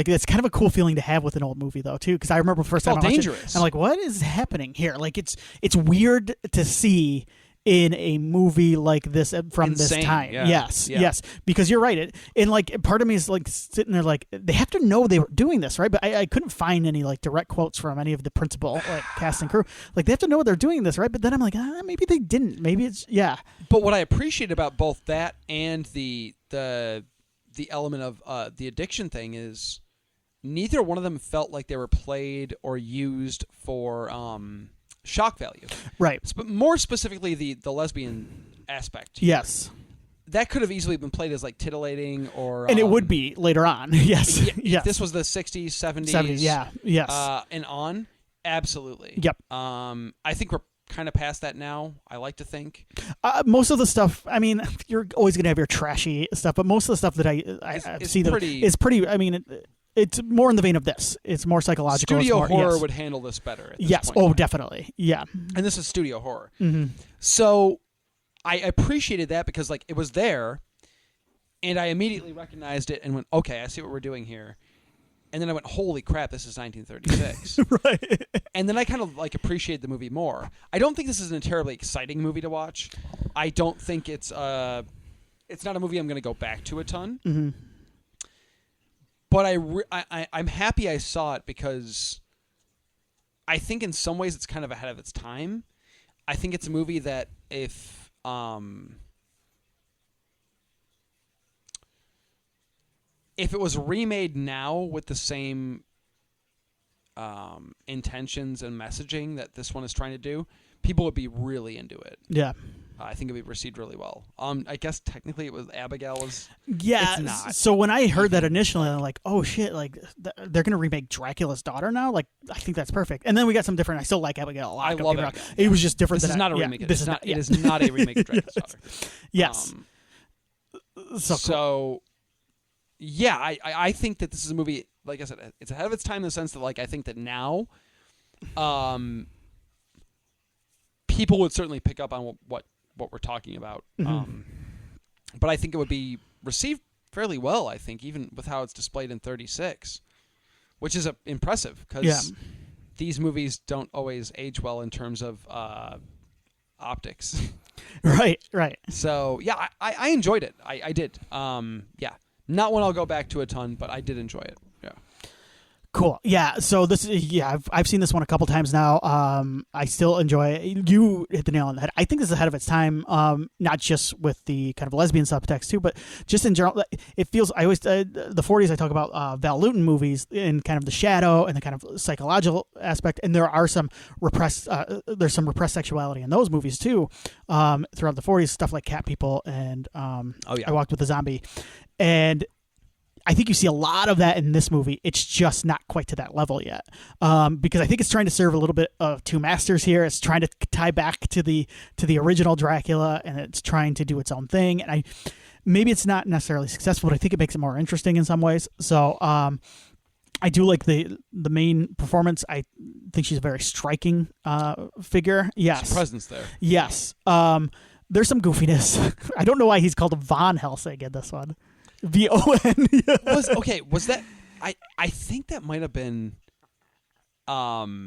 it's kind of a cool feeling to have with an old movie though too, because I remember the first time I watched dangerous. it, I'm like, what is happening here? Like it's weird to see in a movie like this from Insane, this time. yeah. Yes, because you're right. And like part of me is like sitting there like they have to know they were doing this, right? But I couldn't find any like direct quotes from any of the principal like cast and crew. Like they have to know they're doing this, right? But then I'm like, maybe they didn't. Maybe it's But what I appreciate about both that and the element of the addiction thing is neither one of them felt like they were played or used for shock value. Right. But more specifically, the lesbian aspect. Yes. That could have easily been played as like tittillating or... And it would be later on. Yes. Yes. This was the 60s, 70s. 70s, yeah. Yes. And on. Absolutely. Yep. I think we're kind of past that now, I like to think. Most of the stuff, I mean, you're always going to have your trashy stuff, but most of the stuff that I've seen is pretty, I mean... It's more in the vein of this. It's more psychological. Studio horror would handle this better. At this yes. point. Oh, definitely. Yeah. And this is studio horror. Mm-hmm. So I appreciated that because like it was there, and I immediately recognized it and went, okay, I see what we're doing here. And then I went, holy crap, this is 1936. Right. And then I kind of like appreciate the movie more. I don't think this is a terribly exciting movie to watch. I don't think it's not a movie I'm going to go back to a ton. Mm-hmm. But I'm happy I saw it because I think in some ways it's kind of ahead of its time. I think it's a movie that if it was remade now with the same intentions and messaging that this one is trying to do, people would be really into it. Yeah. I think it would be received really well. I guess technically it was Abigail was. Yeah. It's not. So when I heard that initially, I'm like, oh shit, like they're gonna remake Dracula's daughter now. Like I think that's perfect. And then we got some different. I still like Abigail a lot. I love Abigail. It was just different. This is not a remake. It is not a remake of Dracula's daughter. Yes. So yeah, I think that this is a movie. Like I said, it's ahead of its time in the sense that like I think that now, people would certainly pick up on what we're talking about. Mm-hmm. But I think it would be received fairly well, I think, even with how it's displayed in 36, which is impressive because these movies don't always age well in terms of optics. Right. So, yeah, I enjoyed it. I did. Yeah. Not one I'll go back to a ton, but I did enjoy it. Yeah. Cool. Yeah. So I've seen this one a couple times now. I still enjoy it. You hit the nail on the head. I think this is ahead of its time. Not just with the kind of lesbian subtext too, but just in general. It feels. I always the 40s. I talk about Val Lewton movies in kind of the shadow and the kind of psychological aspect. And there are some repressed. There's some repressed sexuality in those movies too. Throughout the 40s, stuff like Cat People and I Walked with a Zombie, and I think you see a lot of that in this movie. It's just not quite to that level yet, because I think it's trying to serve a little bit of two masters here. It's trying to tie back to the original Dracula, and it's trying to do its own thing. And maybe it's not necessarily successful, but I think it makes it more interesting in some ways. So I do like the main performance. I think she's a very striking figure. Yes, There's presence there. Yes. There's some goofiness. I don't know why he's called Von Helsing in this one. VON. Was that I think that might have been a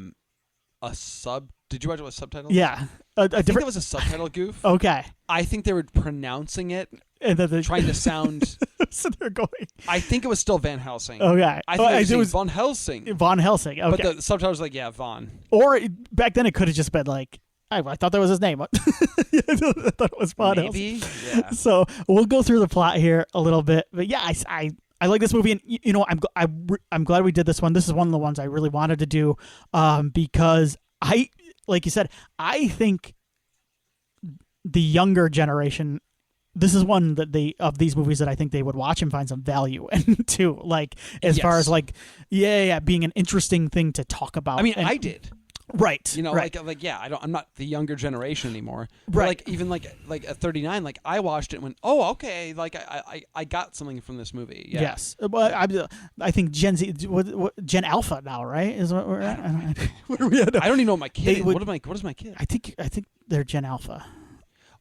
sub. Did you watch it with subtitles? Yeah. I think that was a subtitle goof. Okay. I think they were pronouncing it And then they're trying to sound. So they're going. I think it was still Van Helsing. Okay. I think it was Von Helsing. Von Helsing. Okay. But the subtitles were like, yeah, Von. Or back then it could have just been like, I thought that was his name. I thought it was Von Maybe. Helsing. Yeah. So we'll go through the plot here a little bit. But yeah, I like this movie, and you know, I'm glad we did this one. This is one of the ones I really wanted to do, because like you said, I think the younger generation, this is one that of these movies that I think they would watch and find some value in too. Like as far as like, being an interesting thing to talk about. I mean, I did. Right. You know, right. like I'm not the younger generation anymore. But Right. like even like at 39, like I watched it and went, oh, okay, like I got something from this movie. Yeah. Yes. Well, I think Gen Z, Gen Alpha now, right? Is what we're at? Where are we at? I don't even know what my kid is. would- What is my kid? I think they're Gen Alpha.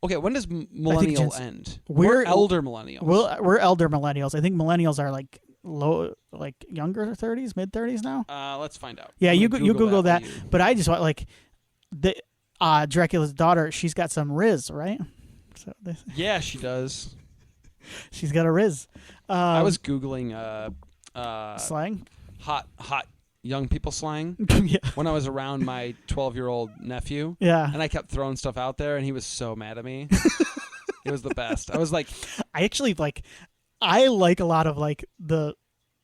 Okay, when does millennial Gen- end? we're- We're elder millennials. We're elder millennials. I think millennials are like younger 30s, mid 30s now. Let's find out. Yeah, you Google Google that. while you- But I just want like the Dracula's daughter. She's got some riz, right? So Yeah, she does. she's got a riz. I was googling slang. hot young people slang Yeah. when I was around my 12-year-old nephew. Yeah. And I kept throwing stuff out there, and he was so mad at me. It was the best. I was like, I actually I like a lot of like the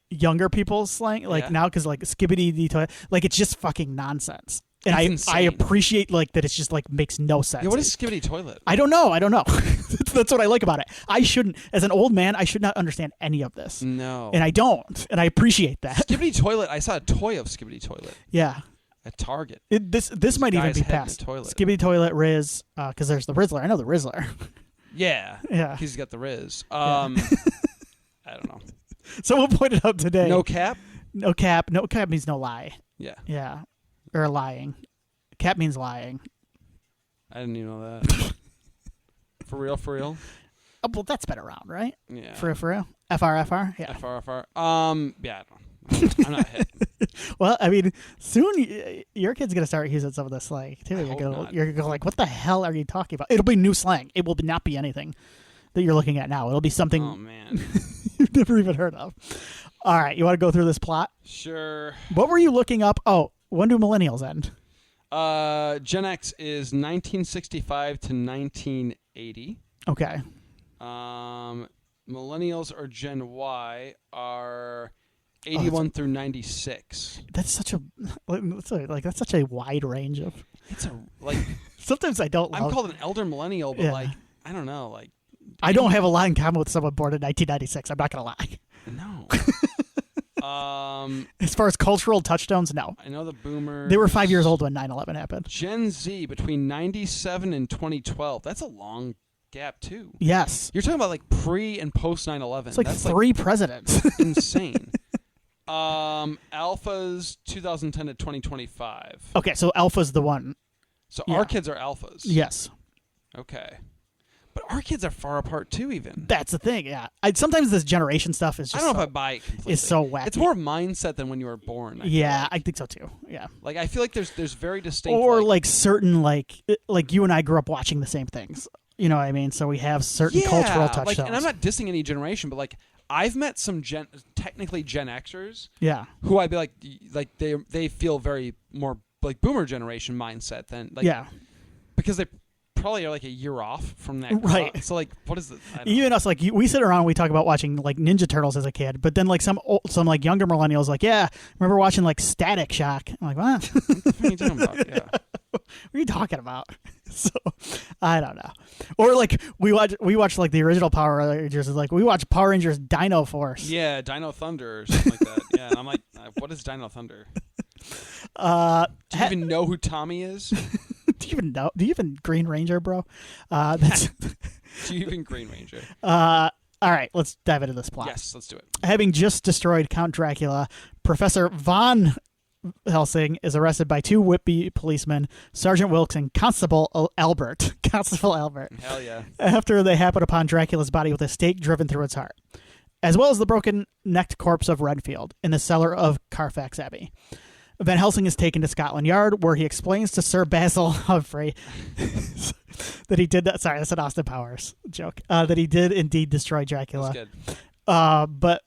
younger people's slang now because like skibbity toilet, like it's just fucking nonsense, and It's I insane. appreciate like that it's just like makes no sense. yeah, what is skibbity toilet? I don't know. That's what I like about it. I shouldn't, as an old man, I should not understand any of this, No. and I don't, and I appreciate that. Skibbity toilet. I saw a toy of skibbity toilet Yeah. at Target. This might even guy's be head in past the toilet. skibbity toilet riz because there's the Rizzler. I know the Rizzler. Yeah. Yeah. He's got the Riz. I don't know. Someone pointed out today. No cap? No cap. No cap means no lie. Yeah. Yeah. Or lying. Cap means lying. I didn't even know that. For real? For real? Oh, well, that's been around, right? Yeah. For real? FR? Yeah. FR. Yeah, I don't know. I'm not hip. Well, I mean, soon your kid's gonna start using some of this slang too. hope not. You're gonna go like, what the hell are you talking about? It'll be new slang. It will not be anything that you're looking at now. It'll be something Oh man. you've never even heard of. All right, you want to go through this plot? Sure. What were you looking up? Oh, when do millennials end? Gen X is 1965 to 1980. Okay. Millennials or Gen Y are 81 through 96. That's such a that's such a wide range of. It's a like. Sometimes I don't. I'm called an elder millennial, but Yeah. like I don't know, like I don't have a lot in common with someone born in 1996. I'm not gonna lie. no. As far as cultural touchstones, no. I know the boomers. They were 5 years old when 9/11 happened. Gen Z between 97 and 2012. That's a long gap too. Yes. You're talking about like pre and post 9/11. It's like That's three presidents. insane. Alphas 2010 to 2025. Okay, so Alpha's the one. So Yeah. our kids are alphas. Yes. Okay. But our kids are far apart too, even. That's the thing, yeah. Sometimes this generation stuff is I just don't know if I buy it completely. is so wacky. It's more mindset than when you were born. I feel Yeah, like. I think so too. Yeah. Like I feel like there's very distinct. Or like certain like you and I grew up watching the same things. You know what I mean? So we have certain cultural touchstones. Like, and I'm not dissing any generation, but like I've met some technically Gen Xers Yeah. who I'd be like they feel very more like boomer generation mindset than like Yeah. because they probably are like a year off from that. Right. So like what is it? Even us, like we sit around, we talk about watching like Ninja Turtles as a kid, but then like some like younger millennials, like, yeah, remember watching like Static Shock? I'm like, what? What are you talking about? Yeah. What are you talking about? So I don't know. Or like we watch like the original Power Rangers. Like we watch Power Rangers Dino Force. Yeah, Dino Thunder or something like that. Yeah, and I'm like, what is Dino Thunder? Do you even know who Tommy is? Do you even know? Do you even Green Ranger, bro? That's Do you even Green Ranger? all right. Let's dive into this plot. Yes, let's do it. Having just destroyed Count Dracula, Professor Von Helsing is arrested by two Whitby policemen, Sergeant Wilkes and Constable Albert. Constable Albert. Hell yeah. After they happen upon Dracula's body with a stake driven through its heart, as well as the broken-necked corpse of Renfield in the cellar of Carfax Abbey. Van Helsing is taken to Scotland Yard, where he explains to Sir Basil Humphrey that he did that. Sorry, that's an Austin Powers joke. That he did indeed destroy Dracula. That's good. But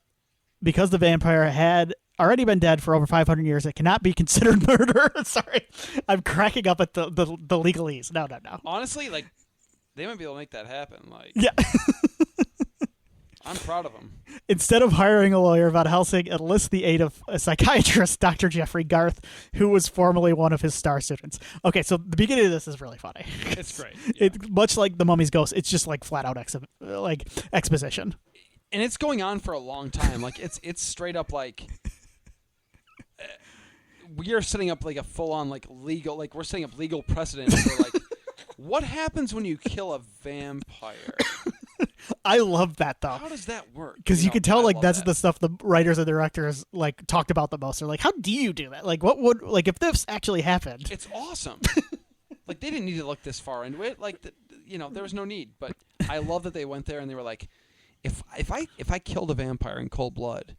because the vampire had already been dead for over 500 years, it cannot be considered murder. Sorry, I'm cracking up at the legalese. No. Honestly, like they might be able to make that happen. Like, Yeah. I'm proud of them. Instead of hiring a lawyer, Van Helsing enlists the aid of a psychiatrist, Dr. Jeffrey Garth, who was formerly one of his star students. Okay, so the beginning of this is really funny. It's great. Yeah. It much like The Mummy's Ghost, it's just like flat out exposition. And it's going on for a long time. Like it's straight up like we are setting up like a full on like legal like we're setting up legal precedent for like what happens when you kill a vampire. I love that though. How does that work? Because you can tell, I like, love that's that. the stuff the writers and directors like talked about the most. They're like, "How do you do that? Like, what would like if this actually happened?" It's awesome. Like they didn't need to look this far into it. Like there was no need. But I love that they went there and they were like, if I killed a vampire in cold blood,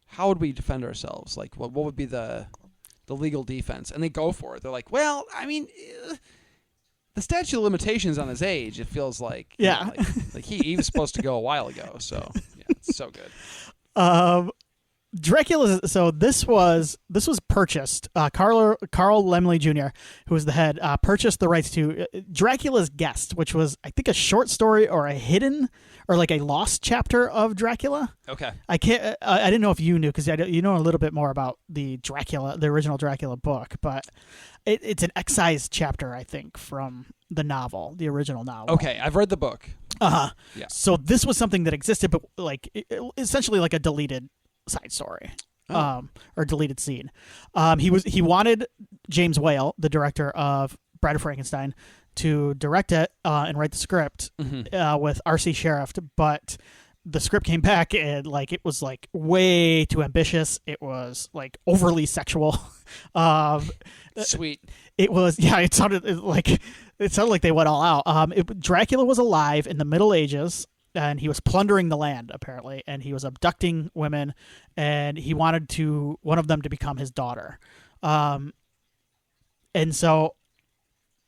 how would we defend ourselves? Like, what would be the legal defense? And they go for it. They're like, well, I mean. The statute of limitations on his age, it feels like. Yeah. Like he was supposed to go a while ago. So, yeah, it's so good. Dracula. So this was purchased. Carl Lemley Jr., who was the head, purchased the rights to Dracula's Guest, which was I think a short story or a hidden or like a lost chapter of Dracula. Okay. I can't. I didn't know if you knew because you know a little bit more about the original Dracula book, but it's an excised chapter, I think, from the novel, the original novel. Okay, I've read the book. Yeah. So this was something that existed, but like essentially like a deleted side story, or deleted scene. He wanted James Whale, the director of Bride of Frankenstein, to direct it and write the script with R.C. Sheriff, but the script came back and like it was like way too ambitious. It was like overly sexual. Sweet. It was it sounded like they went all out. Dracula was alive in the Middle Ages and he was plundering the land apparently, and he was abducting women, and he wanted one of them to become his daughter. And so,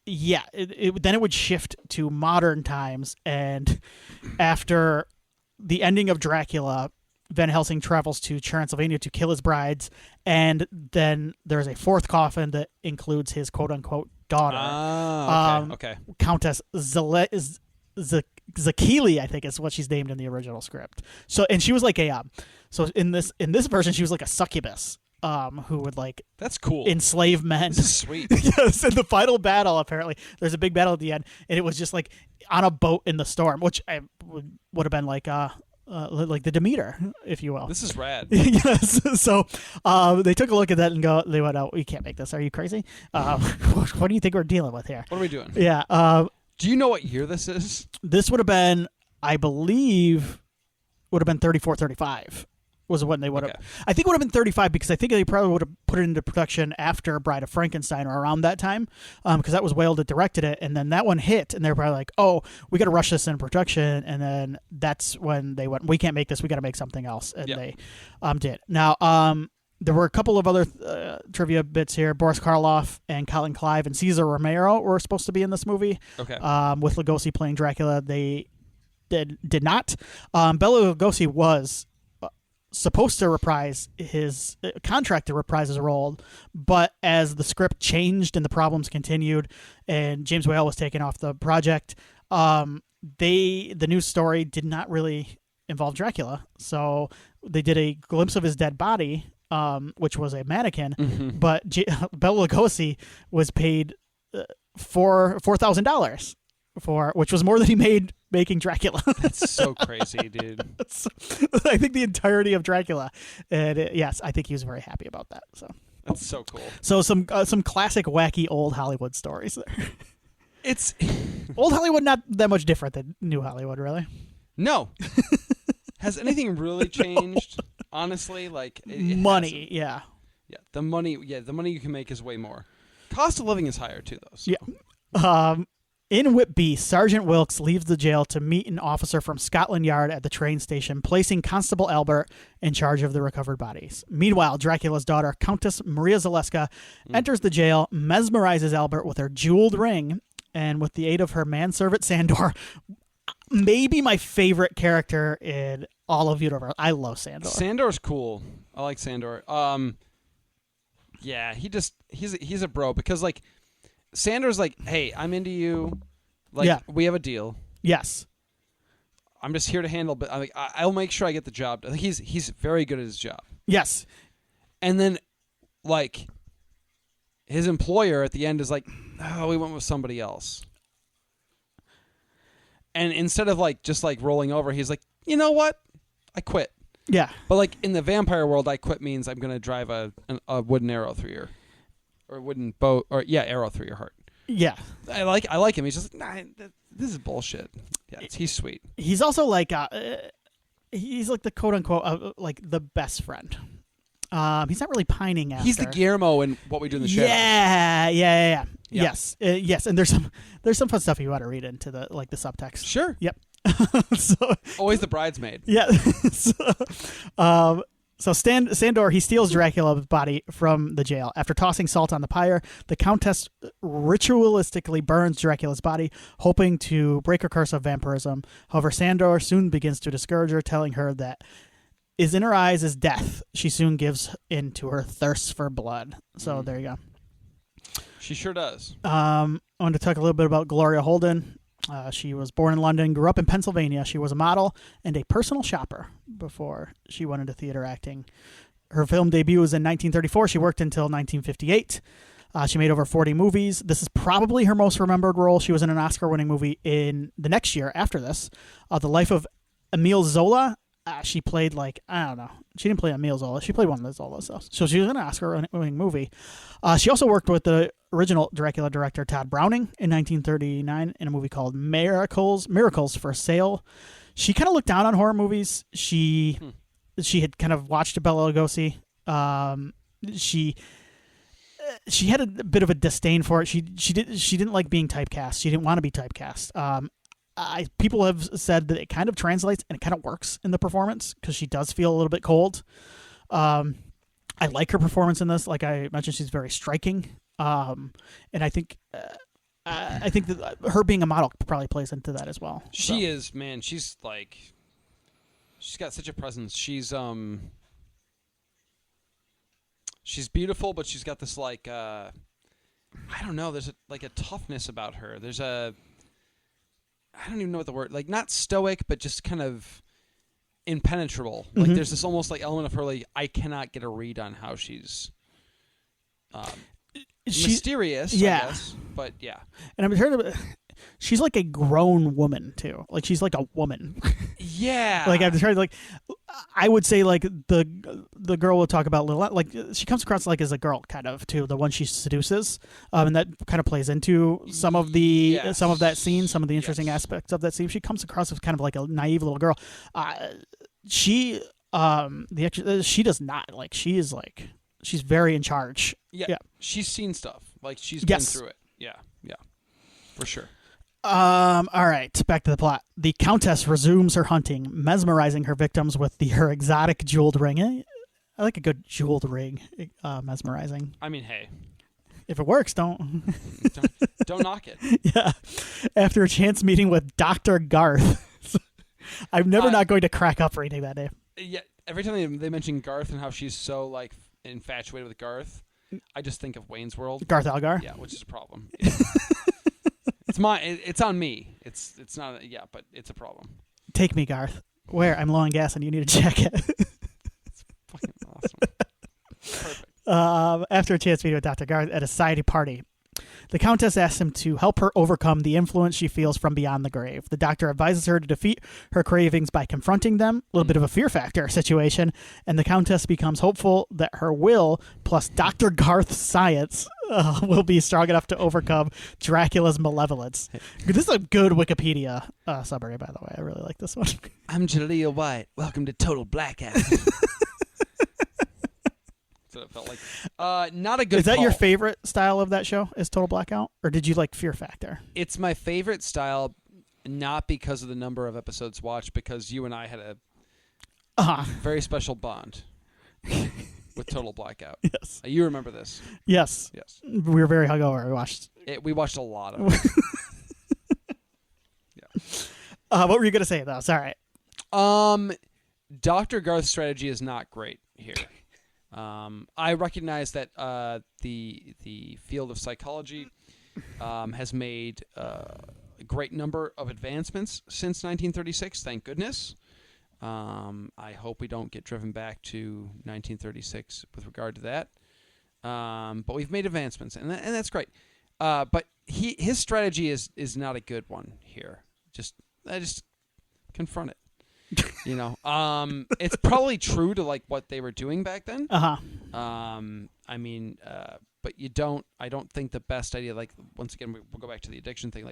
yeah, then it would shift to modern times, and after the ending of Dracula, Van Helsing travels to Transylvania to kill his brides, and then there's a fourth coffin that includes his quote-unquote daughter. Okay. Countess Zaleska, I think is what she's named in the original script. So, and she was like so in this version, she was like a succubus, who would like that's cool enslave men. This is sweet. Yes, in the final battle, apparently there's a big battle at the end, and it was just like on a boat in the storm, which would have been like the Demeter, if you will. This is rad. Yes. So they took a look at that and they went, "Oh, we can't make this. Are you crazy? What do you think we're dealing with here?" What are we doing? Yeah. Do you know what year this is? This would have been, I believe, 34, 35 was when they would have. Okay. I think it would have been 35 because I think they probably would have put it into production after Bride of Frankenstein or around that time, because that was Whale that directed it, and then that one hit, and they were probably like, "Oh, we got to rush this in production," and then that's when they went, "We can't make this. We got to make something else," and they did. Now, there were a couple of other trivia bits here. Boris Karloff and Colin Clive and Cesar Romero were supposed to be in this movie. Okay. With Lugosi playing Dracula, they did not. Bela Lugosi was supposed to reprise his contract to reprise his role, but as the script changed and the problems continued, and James Whale was taken off the project, the news story did not really involve Dracula. So they did a glimpse of his dead body, which was a mannequin, but Bela Lugosi was paid $4,000 for, which was more than he made making Dracula. That's so crazy, dude. I think the entirety of Dracula, and yes, I think he was very happy about that. So that's so cool. So some classic wacky old Hollywood stories there. It's old Hollywood, not that much different than new Hollywood, really. No. Has anything really changed? Honestly, like it money, yeah. Yeah, the money you can make is way more. Cost of living is higher too, though. So. Yeah. In Whitby, Sergeant Wilkes leaves the jail to meet an officer from Scotland Yard at the train station, placing Constable Albert in charge of the recovered bodies. Meanwhile, Dracula's daughter, Countess Maria Zaleska, enters the jail, mesmerizes Albert with her jeweled ring, and with the aid of her manservant Sandor, maybe my favorite character in all of Universe. I love Sandor. Sandor's cool. I like Sandor. Yeah, he's a bro, because like Sandor's like, "Hey, I'm into you. Like, we have a deal. Yes. I'm just here to handle, but I'll make sure I get the job." I think he's very good at his job. Yes. And then, like, his employer at the end is like, "Oh, we went with somebody else." And instead of like just like rolling over, he's like, "You know what? I quit." Yeah. But like in the vampire world, I quit means I'm gonna drive a wooden arrow through your, or wooden bow, or arrow through your heart. Yeah. I like him. He's just like, "Nah, this is bullshit." Yeah, he's sweet. He's also like he's like the quote unquote like the best friend. He's not really pining after. He's the Guillermo in What We Do in the Shadows. Yeah. Yes. Yes. And there's some fun stuff you want to read into the subtext. Sure. Yep. So always the bridesmaid. Yeah. So Sandor, he steals Dracula's body from the jail. After tossing salt on the pyre, the Countess ritualistically burns Dracula's body, hoping to break her curse of vampirism. However, Sandor soon begins to discourage her, telling her that is in her eyes is death. She soon gives in to her thirst for blood. So there you go. She sure does. I want to talk a little bit about Gloria Holden. She was born in London, grew up in Pennsylvania. She was a model and a personal shopper before she went into theater acting. Her film debut was in 1934. She worked until 1958. She made over 40 movies. This is probably her most remembered role. She was in an Oscar-winning movie in the next year after this, The Life of Emile Zola. She played I don't know. She didn't play Emile Zola. She played one of the Zolas, though. So she was in an Oscar-winning movie. She also worked with the original Dracula director Todd Browning in 1939 in a movie called Miracles for Sale. She kind of looked down on horror movies. She had kind of watched Bela Lugosi. She had a bit of a disdain for it. She didn't like being typecast. She didn't want to be typecast. people have said that it kind of translates and it kind of works in the performance because she does feel a little bit cold. I like her performance in this. Like I mentioned, she's very striking. And I think that her being a model probably plays into that as well. She is, man. She's got such a presence. She's beautiful, but she's got this I don't know. There's a toughness about her. I don't even know what the word, not stoic, but just kind of impenetrable. Mm-hmm. There's this almost element of her, I cannot get a read on how she's mysterious, yeah. I guess. But yeah. And I'm heard of she's like a grown woman too. Like she's like a woman. Yeah. I'm trying to I would say the girl we'll talk about she comes across as a girl kind of too, the one she seduces, and that kind of plays into some of that scene, some of the interesting aspects of that scene. She comes across as kind of like a naive little girl. She does not she's very in charge. Yeah. She's seen stuff. She's been through it. Yeah. Yeah. For sure. All right, back to the plot. The Countess resumes her hunting, mesmerizing her victims with her exotic jeweled ring. I like a good jeweled ring, mesmerizing. I mean, hey. If it works, don't knock it. Yeah. After a chance meeting with Dr. Garth. I'm never not going to crack up reading that name. Yeah, every time they mention Garth and how she's so, infatuated with Garth, I just think of Wayne's World. Garth Algar? Yeah, which is a problem. Yeah. It's on me. It's not. Yeah, but it's a problem. Take me, Garth. Where? I'm low on gas and you need a jacket. It's fucking awesome. Perfect. After a chance meeting with Dr. Garth at a society party, the Countess asks him to help her overcome the influence she feels from beyond the grave. The doctor advises her to defeat her cravings by confronting them, a little bit of a fear factor situation, and the Countess becomes hopeful that her will plus Dr. Garth's science will be strong enough to overcome Dracula's malevolence. This is a good Wikipedia summary, by the way. I really like this one. I'm Jaleel White. Welcome to Total Blackout. That's what it felt like. Not a good. Is that call. your favorite style of that show? Is Total Blackout, or did you like Fear Factor? It's my favorite style, not because of the number of episodes watched, because you and I had a very special bond with Total Blackout. Yes. You remember this? Yes. Yes. We were very hungover. We watched a lot of it. Yeah. What were you gonna say though? Sorry. Dr. Garth's strategy is not great here. I recognize that the field of psychology has made a great number of advancements since 1936. Thank goodness. I hope we don't get driven back to 1936 with regard to that. But we've made advancements, and that's great. But his strategy is not a good one here. Just confront it. It's probably true to what they were doing back then. But I don't think the best idea, once again, we'll go back to the addiction thing.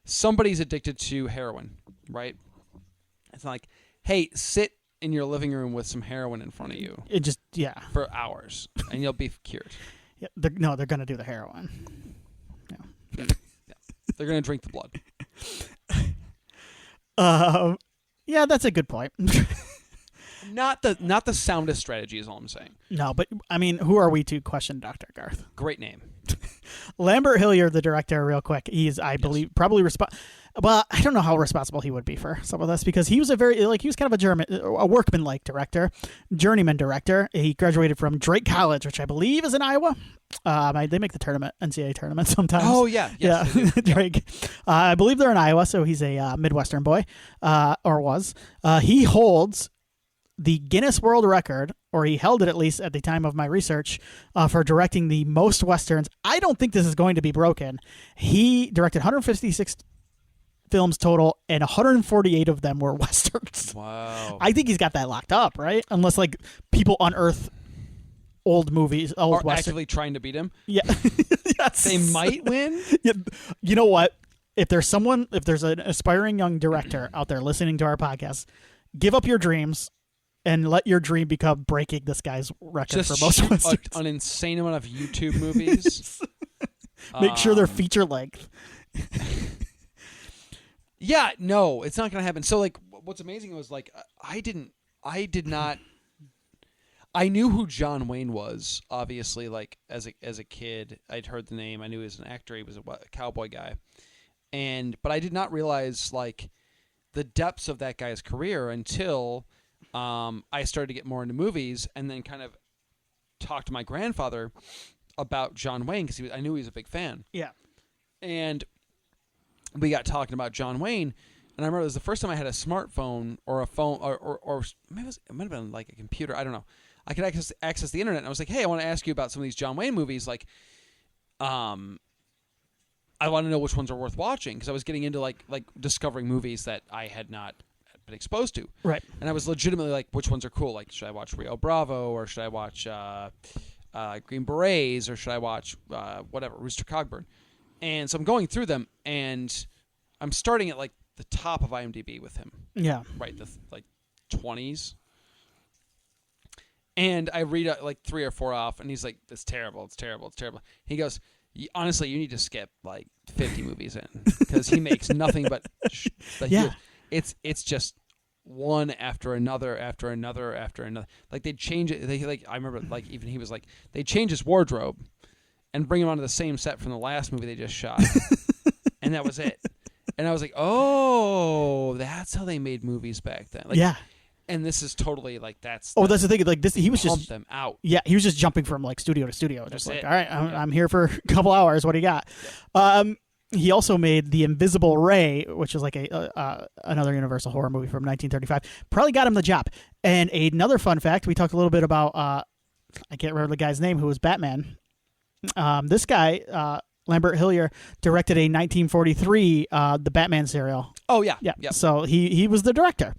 Somebody's addicted to heroin, right? It's not hey, sit in your living room with some heroin in front of you. It just, for hours, and you'll be cured. Yeah, they're going to do the heroin. Yeah. They're going to drink the blood. Yeah, that's a good point. Not the soundest strategy is all I'm saying. No, but I mean, who are we to question Dr. Garth? Great name. Lambert Hillier, the director, real quick. He's, I believe, probably well, I don't know how responsible he would be for some of this because he was he was kind of a workman-like director, journeyman director. He graduated from Drake College, which I believe is in Iowa. They make the NCAA tournament sometimes. Oh yeah, yes, yeah. Drake. I believe they're in Iowa, so he's a Midwestern boy, or was. He holds the Guinness World Record, or he held it at least at the time of my research, for directing the most Westerns. I don't think this is going to be broken. He directed 156 films total, and 148 of them were Westerns. Wow. I think he's got that locked up, right? Unless people unearth old movies, old Westerns. Actively trying to beat him. Yeah. Yes. They might win. Yeah. You know what? If there's an aspiring young director out there listening to our podcast, give up your dreams and let your dream become breaking this guy's record for most Westerns. An insane amount of YouTube movies. Make sure they're feature length. Yeah, no, it's not going to happen. So, like, what's amazing was, like, I did not. I knew who John Wayne was, obviously, like, as a kid. I'd heard the name. I knew he was an actor. He was a cowboy guy. But I did not realize, like, the depths of that guy's career until I started to get more into movies and then kind of talked to my grandfather about John Wayne because I knew he was a big fan. Yeah. And we got talking about John Wayne, and I remember it was the first time I had a smartphone or a phone, or maybe it might have been like a computer. I don't know. I could access the internet, and I was like, "Hey, I want to ask you about some of these John Wayne movies. Like, I want to know which ones are worth watching because I was getting into like discovering movies that I had not been exposed to. Right. And I was legitimately like, which ones are cool? Like, should I watch Rio Bravo or should I watch Green Berets or should I watch whatever Rooster Cogburn? And so I'm going through them, and I'm starting at like the top of IMDb with him. Yeah. Right, the like 20s. And I read like 3 or 4 off, and he's like, "It's terrible, it's terrible, it's terrible." He goes, "Honestly, you need to skip like 50 movies in because he makes nothing but yeah. It's just one after another after another after another. Like they change it. They like I remember like even he was like they change his wardrobe and bring him onto the same set from the last movie they just shot, and that was it. And I was like, oh, that's how they made movies back then. Like, yeah. And this is totally like that's. Oh, that's the thing. Like this, he was just them out. Yeah, he was just jumping from like studio to studio, That's just like, it. all right, I'm here for a couple hours. What do you got? Yeah. He also made The Invisible Ray, which is like another Universal horror movie from 1935. Probably got him the job. And another fun fact, we talked a little bit about I can't remember the guy's name who was Batman. This guy, Lambert Hillier, directed a 1943 the Batman serial. Oh yeah, Yeah. Yep. So he was the director.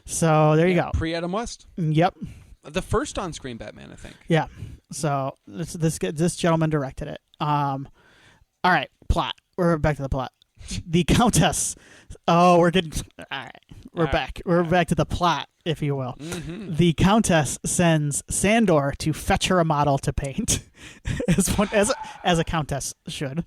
So there you go. Pre-Adam West. Yep. The first on-screen Batman, I think. Yeah. So this gentleman directed it. All right. Plot. We're back to the plot. The Countess. Oh, we're getting. All right. We're back. We're back to the plot, if you will. Mm-hmm. The Countess sends Sandor to fetch her a model to paint, as a countess should.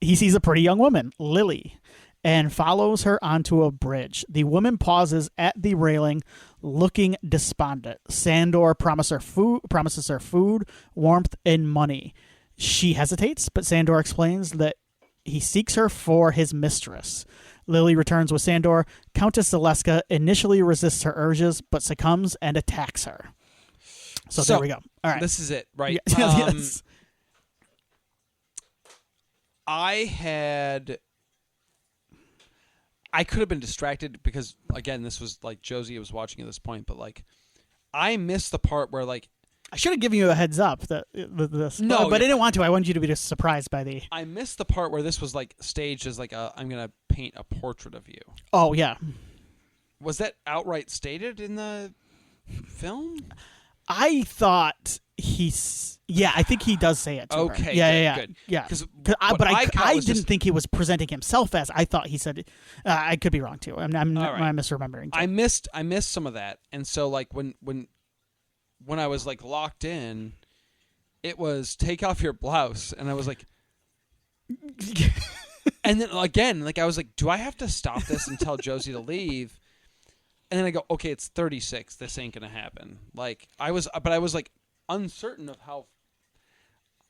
He sees a pretty young woman, Lily, and follows her onto a bridge. The woman pauses at the railing, looking despondent. Sandor promises her food, warmth, and money. She hesitates, but Sandor explains that he seeks her for his mistress. Lily returns with Sandor. Countess Zaleska initially resists her urges, but succumbs and attacks her. So there we go. All right. This is it, right? Yeah. Yes. I could have been distracted because, again, this was like Josie was watching at this point, but like I missed the part where like I should have given you a heads up that this. No, but I didn't want to. I wanted you to be just surprised by the. I missed the part where this was like staged as like I'm gonna paint a portrait of you. Oh yeah. Was that outright stated in the film? I thought he's. Yeah, I think he does say it. To Okay. her. Yeah, good. Yeah. But I didn't think he was presenting himself as. I thought he said. I could be wrong too. I'm misremembering. Too. I missed some of that, and so like when I was like locked in, it was take off your blouse, and I was like, and then again, like I was like, do I have to stop this and tell Josie to leave? And then I go, okay, it's 36. This ain't gonna happen. Like I was like uncertain of how,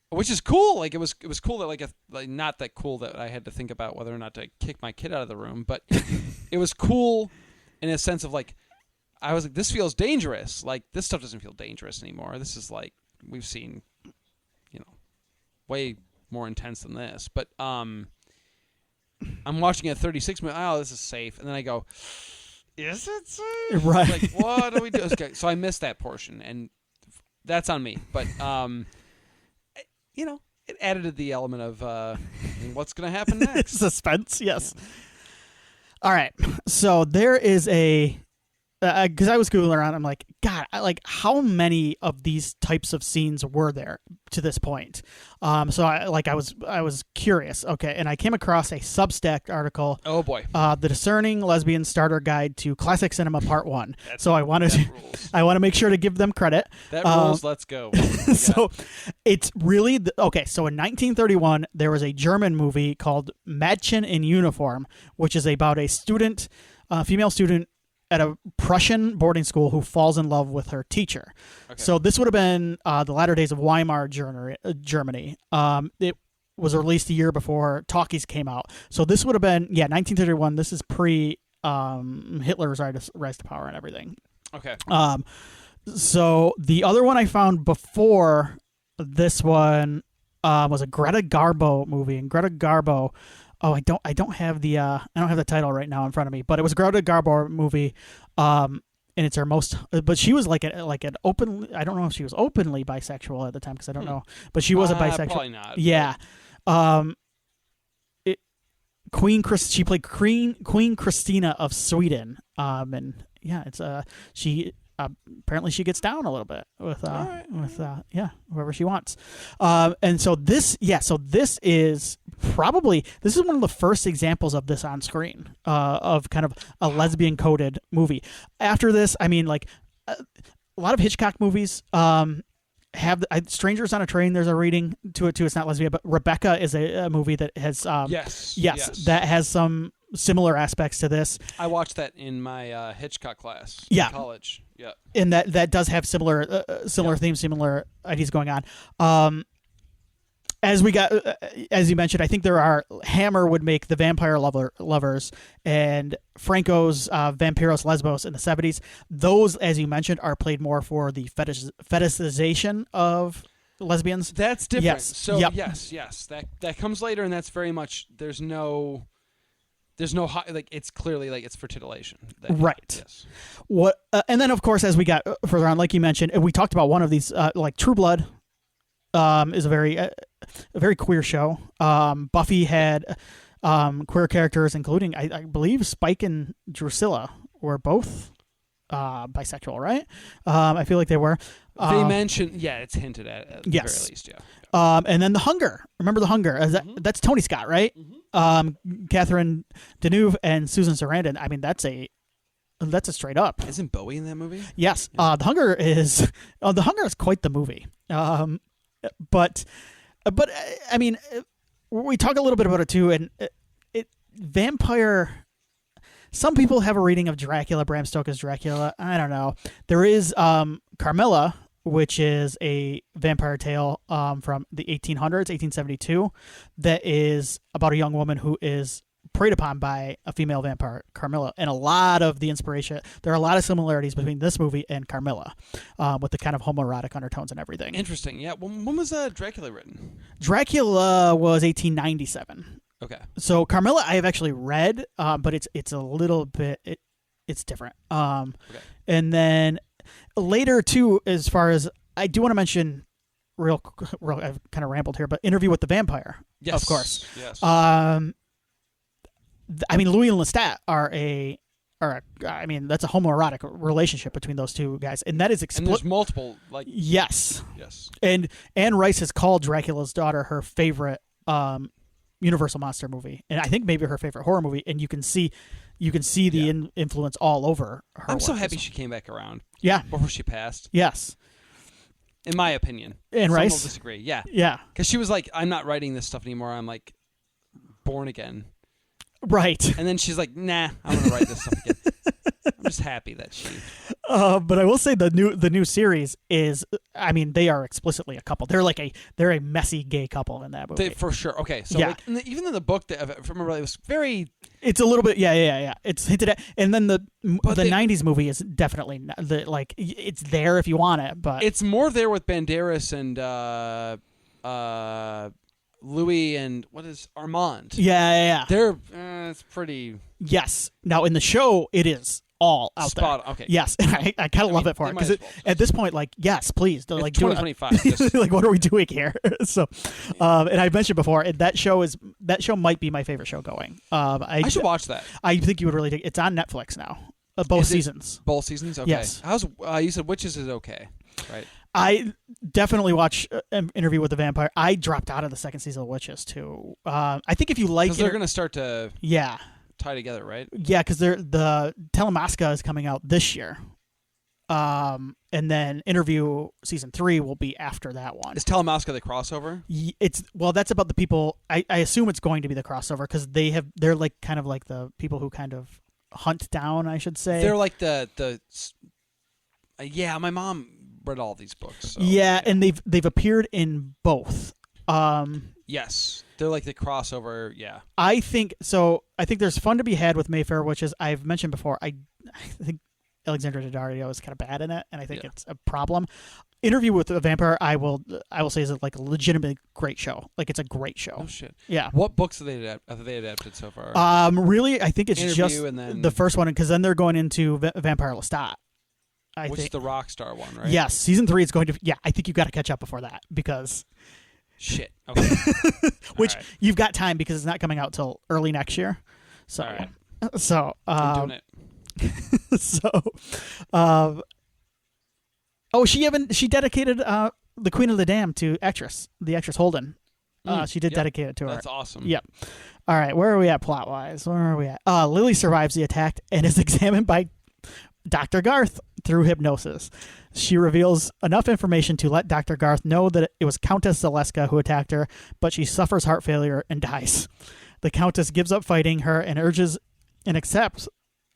which is cool. Like it was cool that like not that cool that I had to think about whether or not to kick my kid out of the room, but it was cool in a sense of like. I was like, this feels dangerous. Like, this stuff doesn't feel dangerous anymore. This is like, we've seen, way more intense than this. But I'm watching a 36 minute, oh, this is safe. And then I go, is it safe? Right. Like, what do we do? Okay, so I missed that portion, and that's on me. But, it added to the element of what's going to happen next. Suspense, yes. Yeah. All right. So there is a because I was Googling around. I'm like, God, how many of these types of scenes were there to this point? So I was curious. Okay, and I came across a Substack article. Oh boy, The Discerning Lesbian Starter Guide to Classic Cinema Part 1. So I want to make sure to give them credit. That rules. Let's go. So it's really okay. So in 1931, there was a German movie called Mädchen in Uniform, which is about a student, female student at a Prussian boarding school who falls in love with her teacher. Okay. So this would have been the latter days of Weimar Germany. It was released a year before Talkies came out. So this would have been 1931. This is pre Hitler's rise to power and everything. Okay. So the other one I found before this one was a Greta Garbo movie, and Greta Garbo. Oh, I don't have the title right now in front of me, but it was a Greta Garbo movie, and it's her most. But she was like an open. I don't know if she was openly bisexual at the time because I don't know, but she was a bisexual. Probably not. Yeah. She played Queen Christina of Sweden, and yeah, it's she. Apparently she gets down a little bit with whoever she wants, and so this is one of the first examples of this on screen, of kind of a lesbian coded movie. After this, I mean, like a lot of Hitchcock movies have Strangers on a Train. There's a reading to it too. It's not lesbian, but Rebecca is a movie that has yes, that has some similar aspects to this. I watched that in my Hitchcock class in college. Yeah, and that does have similar themes, similar ideas going on. As you mentioned, I think there are Hammer would make The Vampire Lovers and Franco's Vampiros Lesbos in the 70s. Those, as you mentioned, are played more for the fetishization of lesbians. That's different. Yes. So yep. yes, that comes later, and that's very much there's no it's clearly like it's for titillation. Right. Yes. What and then of course as we got further on, like you mentioned, and we talked about one of these, like True Blood, is a very queer show. Buffy had queer characters, including I believe Spike and Drusilla were both bisexual, right? I feel like they were. They mentioned, it's hinted at the very least, yeah. And then The Hunger. Remember The Hunger? That's Tony Scott, right? Mm-hmm. Catherine Deneuve and Susan Sarandon. I mean, that's a straight up. Isn't Bowie in that movie? Yes. Yeah. The Hunger is quite the movie. But I mean, we talk a little bit about it too, and vampire. Some people have a reading of Dracula, Bram Stoker's Dracula. I don't know. There is Carmilla, which is a vampire tale from the 1800s, 1872, that is about a young woman who is preyed upon by a female vampire, Carmilla. And a lot of the inspiration, there are a lot of similarities between this movie and Carmilla, with the kind of homoerotic undertones and everything. Interesting. Yeah. When was Dracula written? Dracula was 1897. Okay. So Carmilla, I have actually read, but it's a little bit it's different. Okay. And then later too, as far as I do want to mention, real I've kind of rambled here, but Interview with the Vampire, yes, of course. Yes. I mean, Louis and Lestat I mean, that's a homoerotic relationship between those two guys, and that is and there's multiple yes. And Anne Rice has called Dracula's Daughter her favorite Universal monster movie, and I think maybe her favorite horror movie, and you can see the influence all over her. I'm so happy she came back around. Yeah. Before she passed. Yes. In my opinion. And Some Rice will disagree. Yeah. Yeah. Because she was like, I'm not writing this stuff anymore. I'm like born again. Right. And then she's like, nah, I'm gonna write this stuff again. I'm just happy that she. But I will say the new series is, I mean, they are explicitly a couple. They're a messy gay couple in that movie. For sure. Okay, so even in the book, if I remember right, it was very. It's a little bit, yeah. It's hinted at, and then the 90s movie is definitely it's there if you want it, but it's more there with Banderas and Louis and what is Armand? Yeah. They're it's pretty. Yes. Now in the show, it is all out spot there. Okay. Yes, and I kind of love it for it because at this point, yes, please, it's like 2025. Like, what are we doing here? So, and I mentioned before, that show might be my favorite show going. I should watch that. I think you would really dig. It's on Netflix now. both Is it seasons. Both seasons. Okay. Yes. How's you said Witches is okay, right? I definitely watched an Interview with the Vampire. I dropped out of the second season of Witches too. I think if you like, Because they're going to start to yeah, tie together, right? yeah, because the Telemasca is coming out this year, and then Interview season 3 will be after that one. Is Telemasca the crossover? That's about the people. I assume it's going to be the crossover because they're like kind of like the people who kind of hunt down, I should say. They're like the yeah. My mom read all these books. So, yeah, and they've appeared in both. Yes, they're like the crossover. Yeah, I think so. I think there's fun to be had with Mayfair, which is I've mentioned before. I think Alexandra Daddario is kind of bad in it, and I think it's a problem. Interview with the Vampire, I will say, is like a legitimately great show. Like it's a great show. Oh shit. Yeah. What books have they adapted so far? Really, I think it's Interview just and then the first one, because then they're going into Vampire Lestat. which is the Rockstar one, right? Yes, season 3 is going to. Yeah, I think you got to catch up before that because. Shit. Okay. Which right. you've got time because it's not coming out till early next year. So. All right. So. I'm doing it. So. She dedicated the Queen of the Damned to the actress Holden. She did dedicate it to her. That's awesome. Yep. All right, where are we at plot-wise? Where are we at? Lily survives the attack and is examined by Dr. Garth through hypnosis. She reveals enough information to let Dr. Garth know that it was Countess Zaleska who attacked her, but she suffers heart failure and dies. The Countess gives up fighting her and accepts.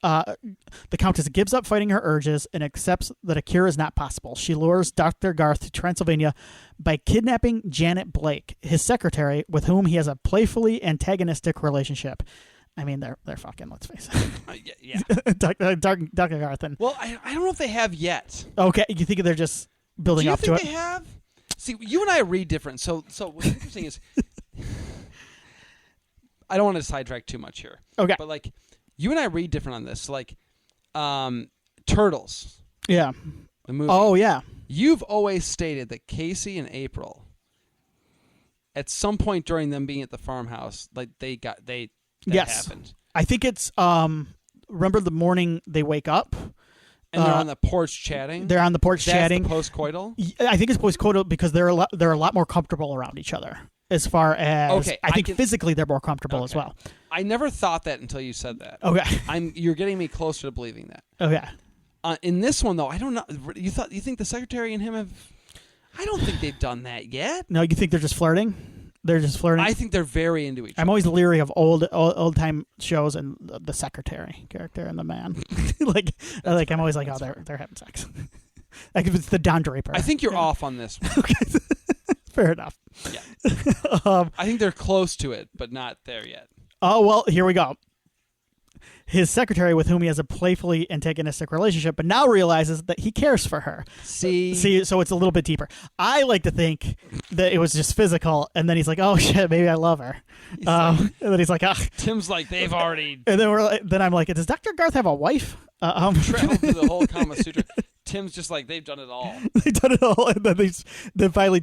The Countess gives up fighting her urges and accepts that a cure is not possible. She lures Dr. Garth to Transylvania by kidnapping Janet Blake, his secretary, with whom he has a playfully antagonistic relationship. I mean, they're fucking, let's face it. Yeah. Dr. Garth. Well, I don't know if they have yet. Okay, you think they're just building up to it? Do you think they have? See, you and I read different. So what's interesting is, I don't want to sidetrack too much here. Okay. But like, you and I read different on this. Like, Turtles. Yeah. The movie. Oh, yeah. You've always stated that Casey and April, at some point during them being at the farmhouse, like that yes. happened. I think it's remember the morning they wake up and they're on the porch chatting. They're on the porch chatting. That's the post-coital? I think it's post-coital because they're a lot more comfortable around each other. As far as I think physically they're more comfortable as well. I never thought that until you said that. Okay. You're getting me closer to believing that. Okay. In this one though, I don't know. You think the secretary and him have? I don't think they've done that yet. No, you think they're just flirting? They're just flirting. I think they're very into each other. I'm always leery of old time shows and the secretary character and the man. I'm always like, oh, they're having sex. Like if it's the Don Draper. I think you're off on this one. Okay. Fair enough. Yeah. I think they're close to it, but not there yet. Oh, well, here we go. His secretary, with whom he has a playfully antagonistic relationship, but now realizes that he cares for her. See, so it's a little bit deeper. I like to think that it was just physical, and then he's like, "Oh shit, maybe I love her." And then he's like, "Ah." Tim's like, "They've already." And then I'm like, "Does Dr. Garth have a wife?" Traveled through the whole Kama Sutra. Tim's just like, they've done it all. They've done it all, and then finally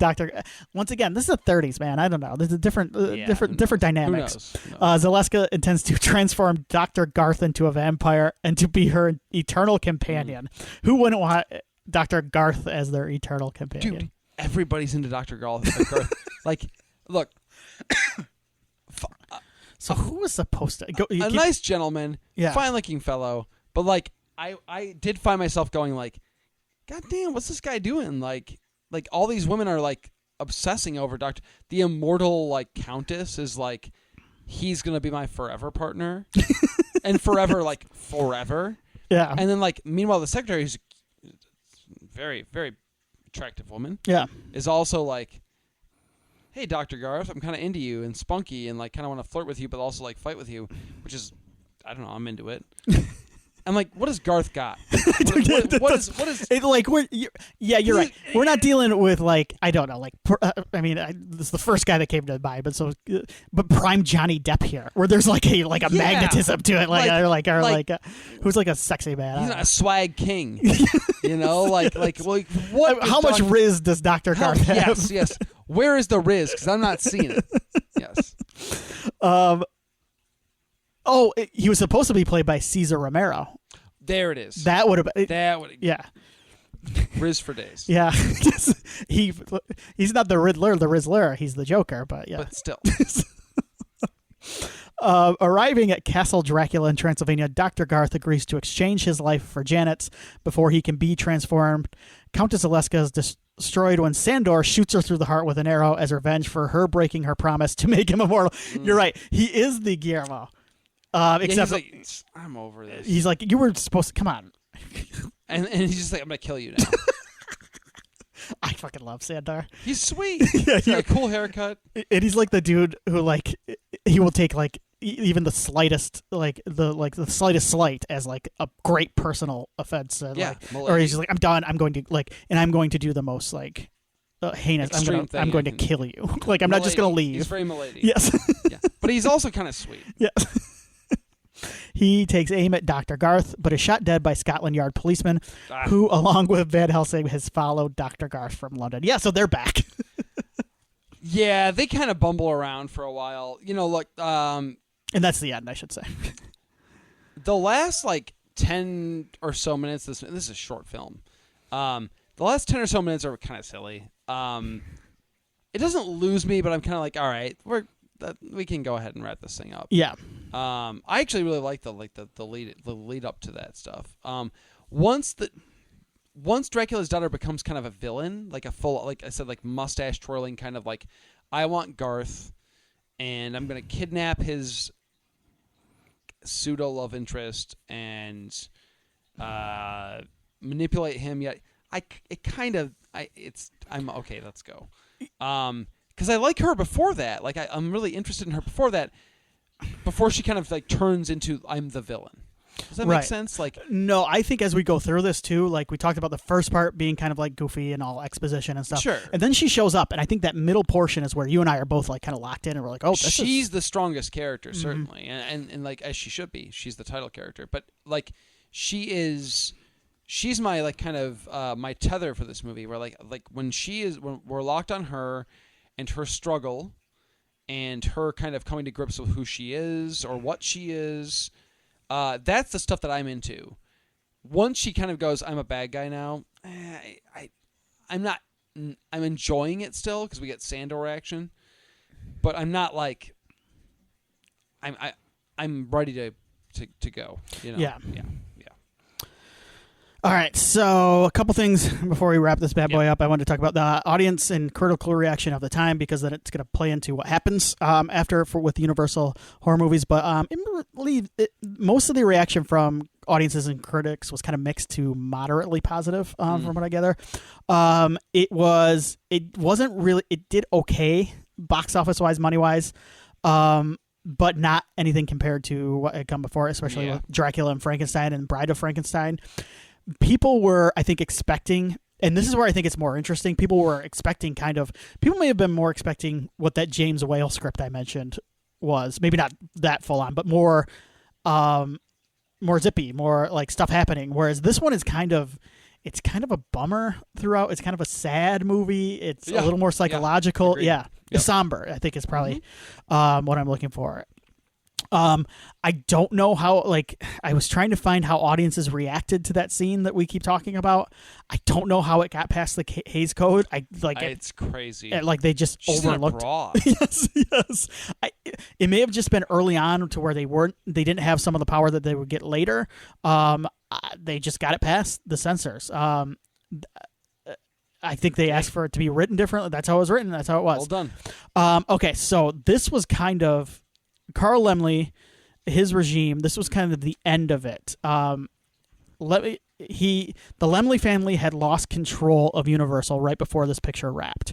once again, this is the 30s, man. I don't know. There's a different dynamics. Who knows? Zaleska intends to transform Dr. Garth into a vampire and to be her eternal companion. Who wouldn't want Dr. Garth as their eternal companion? Dude, everybody's into Dr. Garth. Like, look. So who was supposed to go? A nice gentleman, fine-looking fellow, but like, I did find myself going like, God damn, what's this guy doing? Like all these women are like obsessing over the immortal like Countess is like, he's gonna be my forever partner, and forever like forever. Yeah. And then like meanwhile the secretary, who's a very very attractive woman, is also like, hey Dr. Garth, I'm kind of into you and spunky and like kind of want to flirt with you, but also like fight with you, which is, I don't know, I'm into it. I'm like, what has Garth got? What is it, like? You're right. We're not dealing with like, I don't know, like I mean, this is the first guy that came to mind, but prime Johnny Depp here, where there's like a magnetism to it, who's like a sexy man. He's not a swag king, you know, like what? How much Riz does Dr. Garth have? Yes. Where is the Riz? Because I'm not seeing it. Yes. He was supposed to be played by Cesar Romero. There it is. That would have been. That would. Yeah. Riz for days. Yeah. He's not the Riddler, the Rizzler. He's the Joker, but yeah. But still. Arriving at Castle Dracula in Transylvania, Dr. Garth agrees to exchange his life for Janet's before he can be transformed. Countess Zaleska is destroyed when Sandor shoots her through the heart with an arrow as revenge for her breaking her promise to make him immortal. You're right. He is the Guillermo. Except he's like, I'm over this. he's like, you were supposed to come on. And he's just like, I'm going to kill you now. I fucking love Sandor. He's sweet. Yeah, He's got a cool haircut. And he's like the dude who like he will take like even the slightest the slightest slight as like a great personal offense. Or he's just like, I'm done. I'm going to do the most like heinous. I'm going to kill you. Like I'm not just going to leave. He's very milady. Yes. Yeah. But he's also kind of sweet. Yes. He takes aim at Dr. Garth, but is shot dead by Scotland Yard policemen, who, along with Van Helsing, has followed Dr. Garth from London. Yeah, so they're back. Yeah, they kind of bumble around for a while. You know, look. And that's the end, I should say. The last, 10 or so minutes, this is a short film. The last 10 or so minutes are kind of silly. It doesn't lose me, but I'm kind of like, all right, we can go ahead and wrap this thing up. Yeah. I actually really like the lead up to that stuff. Once Dracula's daughter becomes kind of a villain, like a full, like I said, like mustache twirling kind of like, I want Garth, and I'm gonna kidnap his pseudo love interest and manipulate him. Yet I'm okay. Let's go. Because I like her before that. Like I'm really interested in her before that. Before she kind of like turns into I'm the villain. Does that make sense? Like no, I think as we go through this too, like we talked about the first part being kind of like goofy and all exposition and stuff. Sure. And then she shows up, and I think that middle portion is where you and I are both like kind of locked in, and we're like, oh, she's the strongest character certainly, and like as she should be. She's the title character, but like she's my like kind of my tether for this movie. Where like when we're locked on her and her struggle. And her kind of coming to grips with who she is or what she is, that's the stuff that I'm into. Once she kind of goes, I'm a bad guy now, I'm not. I'm enjoying it still because we get Sandor action, but I'm not like. I'm ready to go. You know? Yeah. Yeah. All right, so a couple things before we wrap this bad boy up. I wanted to talk about the audience and critical reaction of the time because then it's going to play into what happens with Universal horror movies. But most of the reaction from audiences and critics was kind of mixed to moderately positive from what I gather. It did okay box office wise, money wise. But not anything compared to what had come before, especially with Dracula and Frankenstein and Bride of Frankenstein. People were, I think, expecting, and this is where I think it's more interesting, people may have been more expecting what that James Whale script I mentioned was. Maybe not that full on, but more zippy, more like stuff happening. Whereas this one is kind of a bummer throughout. It's kind of a sad movie. It's a little more psychological. Yep. Somber, I think is probably what I'm looking for. I don't know how, I was trying to find how audiences reacted to that scene that we keep talking about. I don't know how it got past the Hays Code. It's crazy. They just She's overlooked. Yes. It may have just been early on to where they didn't have some of the power that they would get later. They just got it past the censors. I think they asked for it to be written differently. That's how it was written. That's how it was. Well done. Okay, so this was kind of Carl Laemmle, his regime. This was kind of the end of it. The Laemmle family had lost control of Universal right before this picture wrapped.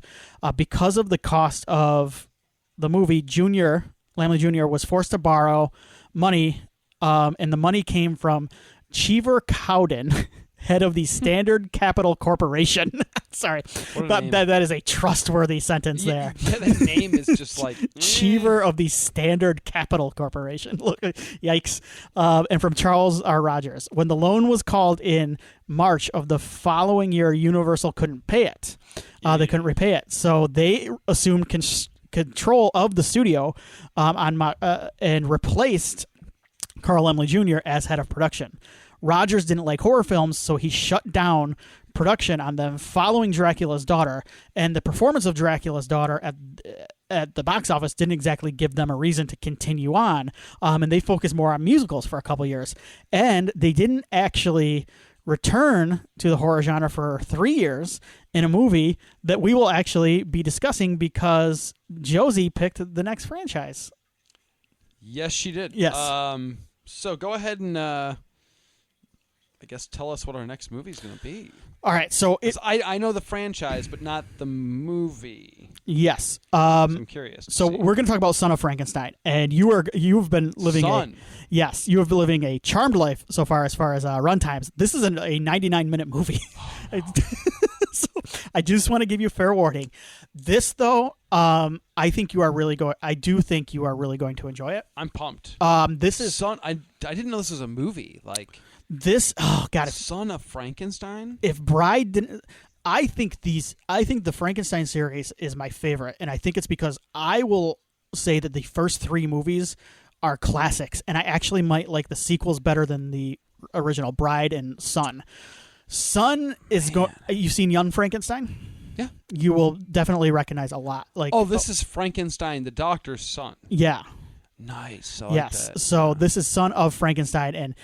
Because of the cost of the movie, Laemmle Jr. was forced to borrow money, and the money came from Cheever Cowden, head of the Standard Capital Corporation. Sorry, that is a trustworthy sentence there. That name is just like Cheever of the Standard Capital Corporation. Look, yikes! And from Charles R. Rogers. When the loan was called in March of the following year, Universal couldn't pay it. They couldn't repay it, so they assumed control of the studio and replaced Carl Laemmle Jr. as head of production. Rogers didn't like horror films, so he shut down production on them following Dracula's Daughter, and the performance of Dracula's Daughter at the box office didn't exactly give them a reason to continue on, and they focused more on musicals for a couple years, and they didn't actually return to the horror genre for 3 years in a movie that we will actually be discussing because Josie picked the next franchise. Yes, she did. Yes. So go ahead and I guess tell us what our next movie is going to be. All right, so 'Cause I know the franchise, but not the movie. yes. So I'm curious. So we're going to talk about Son of Frankenstein, and you've been living yes, you have been living a charmed life so far as run times. This is a 99-minute movie. So I just want to give you fair warning. This though, I think you are really going. I do think you are really going to enjoy it. I'm pumped. This is Son. I didn't know this was a movie. Like this. Oh God, Son of Frankenstein. if Bride didn't. I think the Frankenstein series is my favorite, and I think it's because I will say that the first 3 movies are classics, and I actually might like the sequels better than the original Bride and Son. Son is going. You've seen Young Frankenstein? Yeah. You will definitely recognize a lot. Like, This is Frankenstein, the doctor's son. Yeah. Nice. I like Yes. that. So this is Son of Frankenstein, and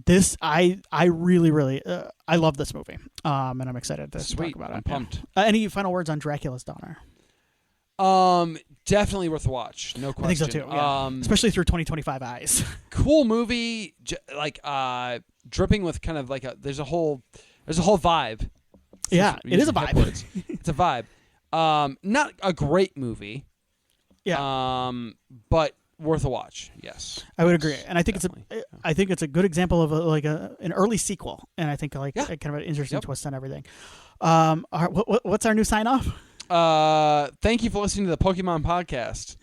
this I really I love this movie. And I'm excited to Sweet. talk about it. I'm pumped. Yeah. Any final words on Dracula's Daughter? Definitely worth a watch. No question. I think so too. Yeah. Especially through 2025 eyes. Cool movie. Dripping with kind of like there's a whole vibe. Yeah, it is a Using vibe. words. It's a vibe. Not a great movie. Yeah. But worth a watch. Yes. I would agree, and I think Definitely. I think it's a good example of an early sequel, and I think kind of an interesting Yep. twist on everything. What's our new sign off? Thank you for listening to the Pokemon podcast.